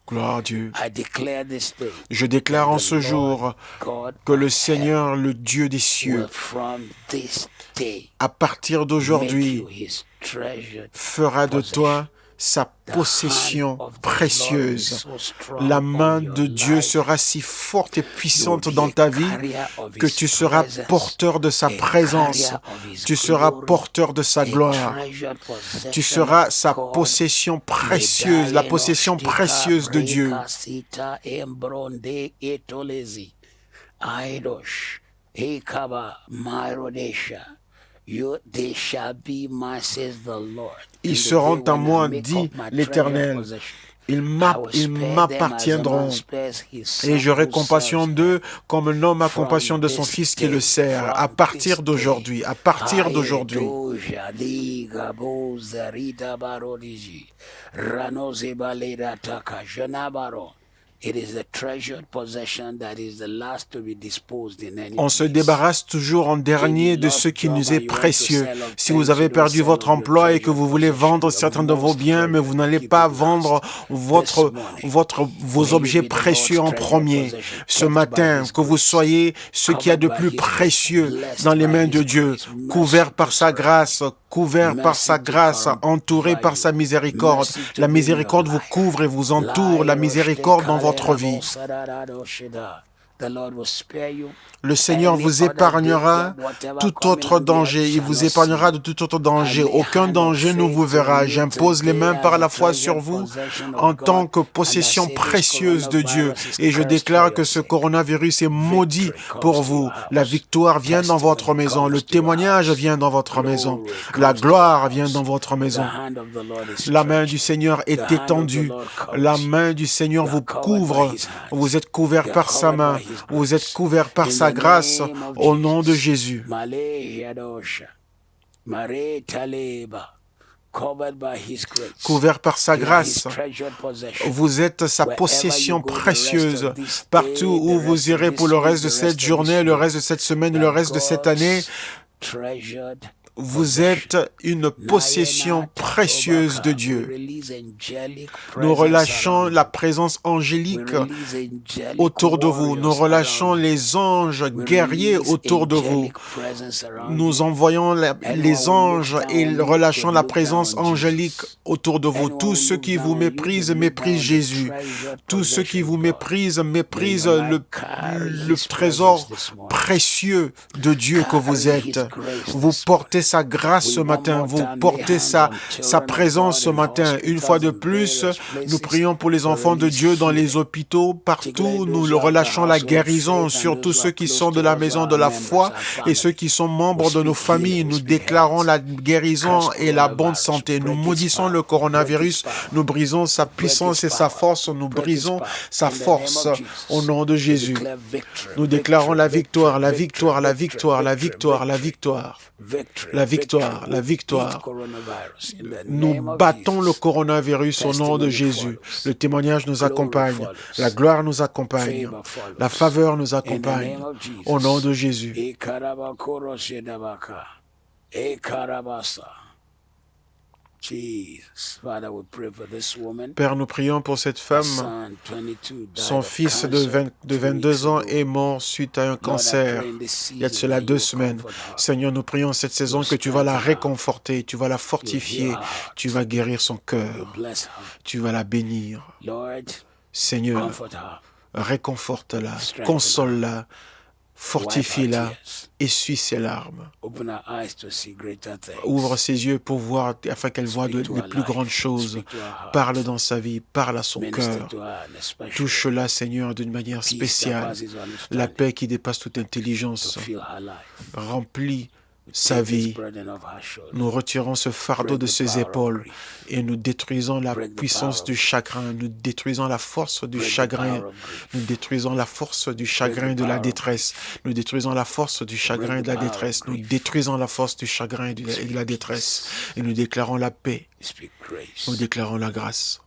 Gloire à Dieu. I declare this day Je déclare en that ce the jour Lord God que le of Seigneur, le Dieu des heaven, cieux, will from this day à partir make d'aujourd'hui, you his treasured fera de possession. toi sa The hand possession of the Lord will be précieuse. so strong La on main your de Dieu life. sera si forte et You will puissante be dans a ta vie carrier of que his tu seras presence, porteur de sa a présence, carrier of his tu seras glory, porteur de sa a gloire, treasured tu possession seras of sa God. possession précieuse, la possession précieuse de Dieu. Breka sita embronde etolezi aidosh ekaba myrodesha. They shall be mine, says the Lord. Ils In the day seront à when I moi, make dit up my treasured l'Éternel. possession, Ils I will spare them as a man m'appartiendront. spares his Et son j'aurai who compassion serves him. d'eux comme un homme a From compassion de son this fils qui le day, sert. À from partir this day, d'aujourd'hui, à partir d'aujourd'hui, Ayedoja liga boza rida barodiji ranoze balera taka janabaro. It is the treasured possession that is the last to be disposed in any on se place. débarrasse toujours en If you dernier de ce lost qui job nous and est you want to précieux. sell off Si vous things, avez you don't perdu sell votre off your emploi et que treasured vous voulez possession, vendre your certains de vos most biens, mais vous treasured. n'allez Keep pas it vendre last. This morning, vos may you objets be the précieux Lord's en treasured premier. possession, Ce kept by matin, his que vous grace, soyez ce qu'il y a covered de by plus his grace, précieux blessed dans les by mains his de Dieu, grace, couvert mercy par to sa surround grâce, you, couvert par sa mercy to grâce, entouré cover par sa you, miséricorde. mercy to La be in your miséricorde vous life. couvre et vous entoure, la miséricorde dans votre vie. The Lord will spare you. Le Seigneur Any vous other épargnera danger, whatever tout coming autre on the earth danger. Il shall vous not see épargnera you. de tout autre I danger. lay Aucun hand of danger ne vous faith on verra. you J'impose les today mains as par a la foi sur treasured vous possession en of tant God. que And I possession say this précieuse de Dieu. coronavirus is Et je cursed for déclare your que ce sake. coronavirus est maudit Victory comes pour to vous. your La house. victoire vient dans votre Testimony maison. Le comes to your témoignage house. vient dans votre maison. Glory La comes to your gloire vient dans house. votre The maison. hand of the Lord is La main du stretched. Seigneur The est hand of the étendue. Lord La covers you. main du Seigneur You are vous covered by couvre. his Vous hands. êtes couvert You are par sa covered main. by his Vous êtes grace. couvert par In sa the grâce name of au nom de Jesus. Jésus. Malay Yadosha. Mare Taleba. Covered by his grace. Couvert par sa You are his grâce. treasured possession. Vous êtes sa Wherever you possession go the rest précieuse. of this Partout day, the où vous rest of irez pour this le week, reste de the cette rest of journée, this le year, reste de cette semaine, le that reste de cette année, God's treasured vous êtes possession. une possession précieuse de We Dieu. release angelic Nous presence relâchons around la you. présence We angélique release angelic autour de vous. Nous warriors relâchons around you. les anges We guerriers release autour de vous. angelic presence around Nous you. envoyons Anyone les who looks anges down et on you relâchons could la look down présence on angélique Jesus. autour de vous. Anyone Tous who ceux looks qui vous down on you méprisent, could look down méprisent on the Jésus. treasured Tous ceux qui possession vous of God. méprisent, May méprisent your life le carry his trésor presence this morning. précieux de Dieu que vous Carry êtes. his grace Vous this morning. portez sa grâce We ce one matin, more vous time lay portez hands sa on children of présence God ce in matin. Une fois hospitals de and plus, various nous places. prions pour les We enfants de release Dieu dans les healing. hôpitaux, Particularly partout. Nous those le who are of the relâchons la household of guérison faith and sur tous those who ceux are qui close sont de to la us, maison our de la members, foi our et ceux family. qui sont We membres de nos speak healing, familles. we Nous speak déclarons health. la guérison Curse et la bonne coronavirus, santé. Nous break its maudissons power, le break its coronavirus. power, Nous brisons sa break its puissance et sa power, force. Nous break its brisons power. sa In the name force of au Jesus, nom de we Jésus. declare victory, Nous déclarons victory, la victory, victoire, la victory, victoire, la victory, victoire, la victory, victoire, la victory, victoire, victory, la victory. victoire, la We beat victoire. coronavirus in the Nous name of battons le Jesus. coronavirus au nom de Testimony Jésus. follows. Le témoignage nous Glory accompagne. La follows. gloire nous accompagne. Favor La follows. faveur nous In the name accompagne. of Au nom Jesus. de Jésus. Ikarabakoroshedabaka. Ikarabasa. Jesus. Father, we pray for this woman. Père, nous prions pour cette femme. Son 22 died Son of fils cancer de 2 22 weeks ans ago. est mort suite à un Lord, I cancer. pray in this Il y a de season cela that you 2 will semaines. comfort her. Seigneur, nous prions cette saison que tu vas la réconforter, tu vas la fortifier, tu vas guérir son You cœur, bless her. tu vas la bénir. Lord, Seigneur, comfort her. réconforte-la, console-la, fortifie-la, essuie ses larmes. Open her eyes to see greater things. Ouvre ses yeux pour voir, afin qu'elle voie Speak to les her plus life. grandes choses. Speak to her heart. Parle dans sa vie, parle à son Minister cœur. to her in a special Touche-la, Seigneur, d'une manière peace that spéciale. passes La understanding paix qui dépasse toute to intelligence fill her life. remplit sa Take this vie. burden off her shoulders. Nous retirons ce fardeau de ses épaules et nous détruisons la puissance du chagrin, nous détruisons la force du chagrin, nous détruisons la force du chagrin et de la détresse, nous détruisons la force du chagrin et de la détresse, nous détruisons la force du chagrin et de la détresse et nous déclarons la paix, We speak grace. nous déclarons la grâce,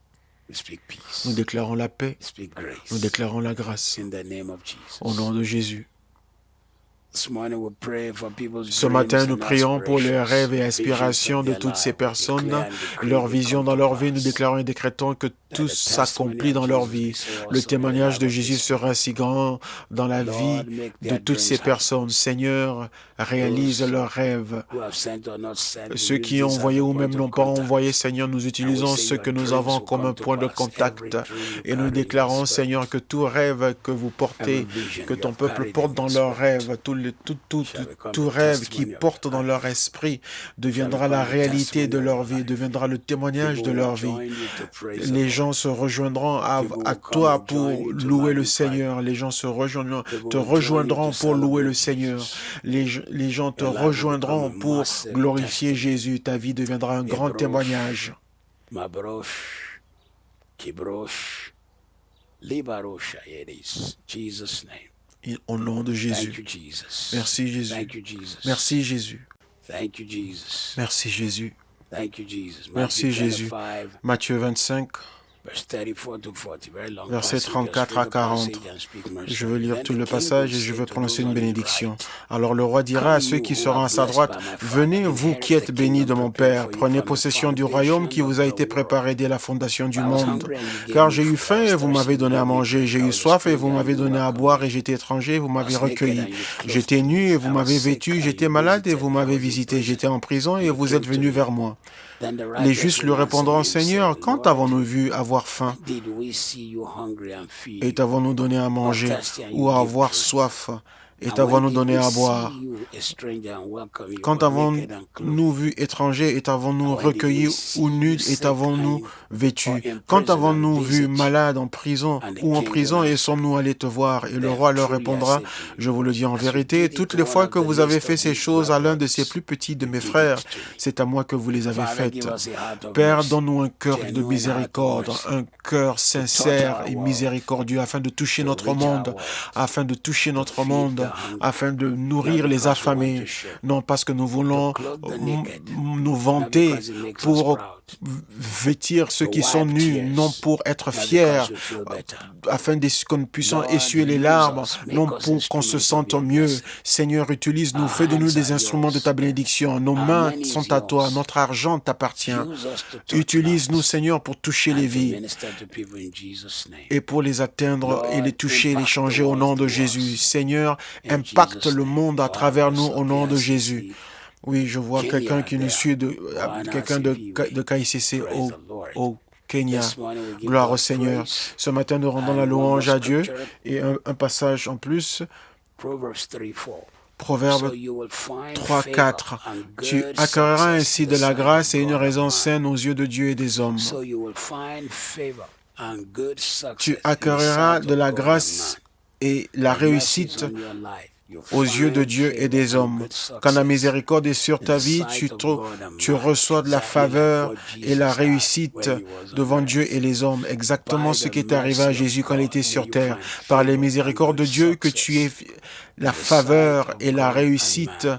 We speak peace. nous déclarons la paix, We speak grace. nous déclarons la grâce In the name of Jesus. au nom de Jésus. Ce matin, nous prions pour les rêves et aspirations de toutes ces personnes, leur vision dans leur vie. Nous déclarons et décrétons que tout s'accomplit dans leur vie. Le témoignage de Jésus sera si grand dans la vie de toutes ces personnes. Seigneur, réalise leurs rêves. Ceux qui ont envoyé ou même n'ont pas envoyé, Seigneur, nous utilisons ce que nous avons comme un point de contact. Et nous déclarons, Seigneur, que tout rêve que vous portez, que ton peuple porte dans leurs rêves, tout rêve qui porte dans leur esprit deviendra la réalité de leur vie, deviendra le témoignage de leur vie. Les gens se rejoindront à toi pour louer le Seigneur. Les gens te rejoindront pour louer le Seigneur. Les gens te rejoindront pour glorifier Jésus. Ta vie deviendra un grand témoignage. Au nom de Jésus. Merci Jésus. Merci Jésus. Merci Jésus. Merci Jésus. Matthieu 25. Versets 34 à 40. Je veux lire tout le passage et je veux prononcer une bénédiction. Alors le roi dira à ceux qui seront à sa droite, « Venez, vous qui êtes bénis de mon Père, prenez possession du royaume qui vous a été préparé dès la fondation du monde. Car j'ai eu faim et vous m'avez donné à manger, j'ai eu soif et vous m'avez donné à boire, et j'étais étranger et vous m'avez recueilli. J'étais nu et vous m'avez vêtu, j'étais malade et vous m'avez visité, j'étais en prison et vous êtes venus vers moi. » Les justes lui répondront, « Seigneur, quand avons-nous vu avoir faim et t'avons-nous donné à manger, ou à avoir soif et t'avons-nous donné à boire? Quand avons-nous vu étranger et t'avons-nous recueilli, ou nu et t'avons-nous vêtu? Quand avons-nous vu malade en prison et sommes-nous allés te voir? » Et le roi leur répondra, « Je vous le dis en vérité, toutes les fois que vous avez fait ces choses à l'un de ces plus petits de mes frères, c'est à moi que vous les avez faites. » Père, donne-nous un cœur de miséricorde, un cœur sincère et miséricordieux, afin de toucher notre monde, afin de nourrir les affamés, non parce que nous voulons nous vanter pour vêtir ceux qui sont nus, non pour être fiers, afin que nous puissions essuyer les larmes, non pour qu'on se sente mieux. Seigneur, utilise-nous, fais de nous des instruments de ta bénédiction. Nos mains sont à toi, notre argent t'appartient. Utilise-nous, Seigneur, pour toucher les vies et pour les atteindre et les toucher, les changer au nom de Jésus. Seigneur, impacte le monde à travers nous au nom de Jésus. Oui, je vois quelqu'un qui nous suit, quelqu'un de KICC au Kenya. Gloire au Seigneur. Ce matin, nous rendons la louange à Dieu et un passage en plus. Proverbe 3, 4. Tu acquerras ainsi de la grâce et une raison saine aux yeux de Dieu et des hommes. Tu acquerras de la grâce et la réussite aux yeux de Dieu et des hommes. Quand la miséricorde est sur ta vie, tu reçois de la faveur et la réussite devant Dieu et les hommes. Exactement ce qui est arrivé à Jésus quand il était sur terre. Par les miséricordes de Dieu, que tu aies la faveur et la réussite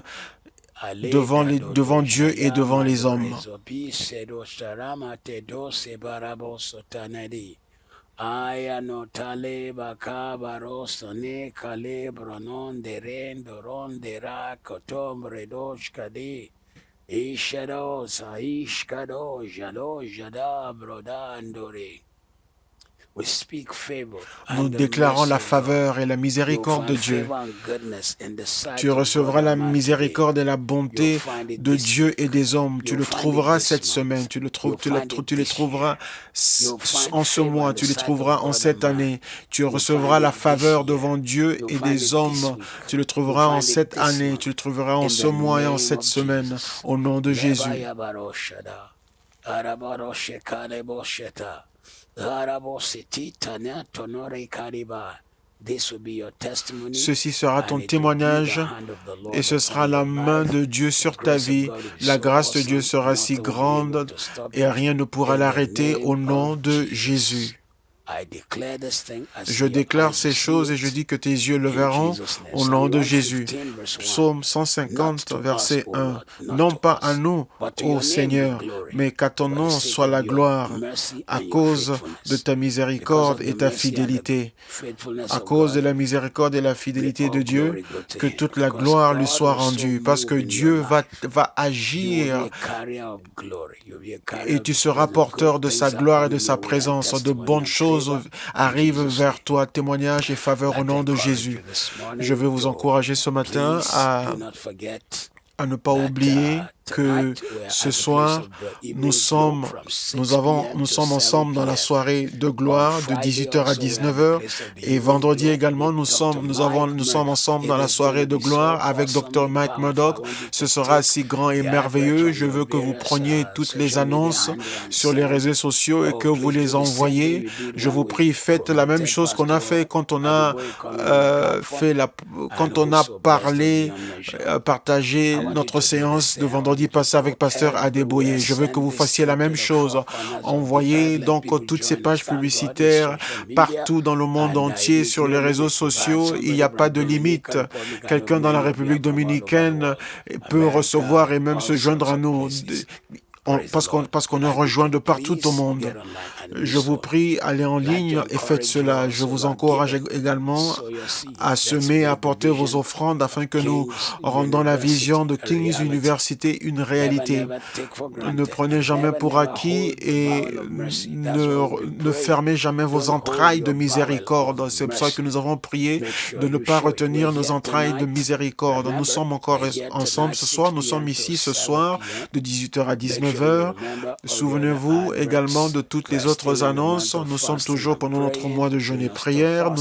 devant Dieu et devant les hommes. Aya no tale bakaba rosone kale bronon de rendo ronde ra kotom redosh kade ishado saishkado jalo jada brodandore. Nous déclarons la faveur et la miséricorde de Dieu. Tu recevras la miséricorde et la bonté de Dieu et des hommes. Tu le trouveras cette semaine. Tu les trouveras en ce mois. Tu les trouveras en cette année. Tu recevras la faveur devant Dieu et des hommes. Tu le trouveras en cette année. Tu le trouveras en ce mois et en cette semaine. Au nom de Jésus. Ceci sera ton témoignage et ce sera la main de Dieu sur ta vie. La grâce de Dieu sera si grande et rien ne pourra l'arrêter au nom de Jésus. Je déclare ces choses et je dis que tes yeux le verront au nom de Jésus. Psaume 150, verset 1. Non pas à nous, ô Seigneur, mais qu'à ton nom soit la gloire, à cause de ta miséricorde et ta fidélité. À cause de la miséricorde et la fidélité de Dieu, que toute la gloire lui soit rendue, parce que Dieu va agir et tu seras porteur de sa gloire et de sa présence. De bonnes choses arrivent vers toi, témoignages et faveurs au nom de Jésus. Je veux vous encourager ce matin à ne pas oublier que ce soir, nous sommes ensemble dans la soirée de gloire de 18h à 19h et vendredi également, nous sommes ensemble dans la soirée de gloire avec Dr. Mike Murdock. Ce sera si grand et merveilleux. Je veux que vous preniez toutes les annonces sur les réseaux sociaux et que vous les envoyez. Je vous prie, faites la même chose qu'on a fait quand on a partagé notre séance de vendredi passé avec Pasteur Adeboye. Je veux que vous fassiez la même chose. Envoyez donc toutes ces pages publicitaires partout dans le monde entier sur les réseaux sociaux. Il n'y a pas de limite. Quelqu'un dans la République dominicaine peut recevoir et même se joindre à nous. Parce qu'on est rejoint de partout au monde. Je vous prie, allez en ligne et faites cela. Je vous encourage également à semer, à apporter vos offrandes afin que nous rendons la vision de King's University une réalité. Ne prenez jamais pour acquis et ne fermez jamais vos entrailles de miséricorde. C'est pour ça que nous avons prié de ne pas retenir nos entrailles de miséricorde. Nous sommes encore ensemble ce soir. Nous sommes ici ce soir de 18h à 19h. Souvenez-vous également de toutes les autres annonces. Nous sommes toujours pendant notre mois de jeûne et prière.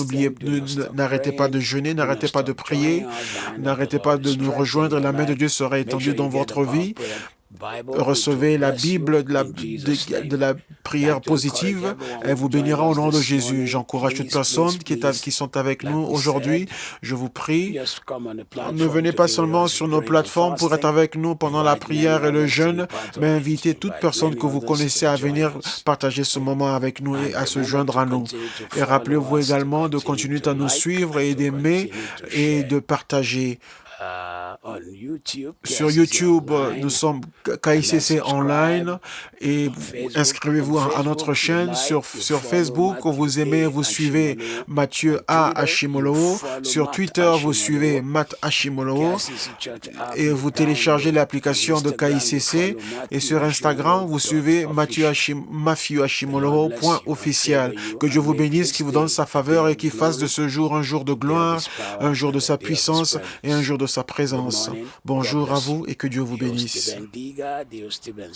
N'arrêtez pas de jeûner, n'arrêtez pas de prier, n'arrêtez pas de nous rejoindre. La main de Dieu sera étendue dans votre vie. Recevez la Bible de la prière positive. Elle vous bénira au nom de Jésus. J'encourage toutes personnes qui sont avec nous aujourd'hui. Je vous prie, ne venez pas seulement sur nos plateformes pour être avec nous pendant la prière et le jeûne, mais invitez toute personne que vous connaissez à venir partager ce moment avec nous et à se joindre à nous. Et rappelez-vous également de continuer à nous suivre et d'aimer et de partager. Sur YouTube, nous sommes KICC Online et inscrivez-vous à notre chaîne. Sur Facebook, vous aimez, vous suivez Mathieu A. Ashimolowo. Sur Twitter, vous suivez Matt Ashimolowo et vous téléchargez l'application de KICC. Et sur Instagram, vous suivez Mathieu Ashimolowo .officiel. Que Dieu vous bénisse, qu'il vous donne sa faveur et qu'il fasse de ce jour un jour de gloire, un jour de sa puissance et un jour de sa présence. Bonjour à vous et que Dieu vous bénisse.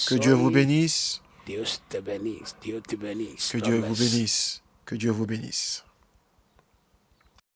Que Dieu vous bénisse. Que Dieu vous bénisse. Que Dieu vous bénisse.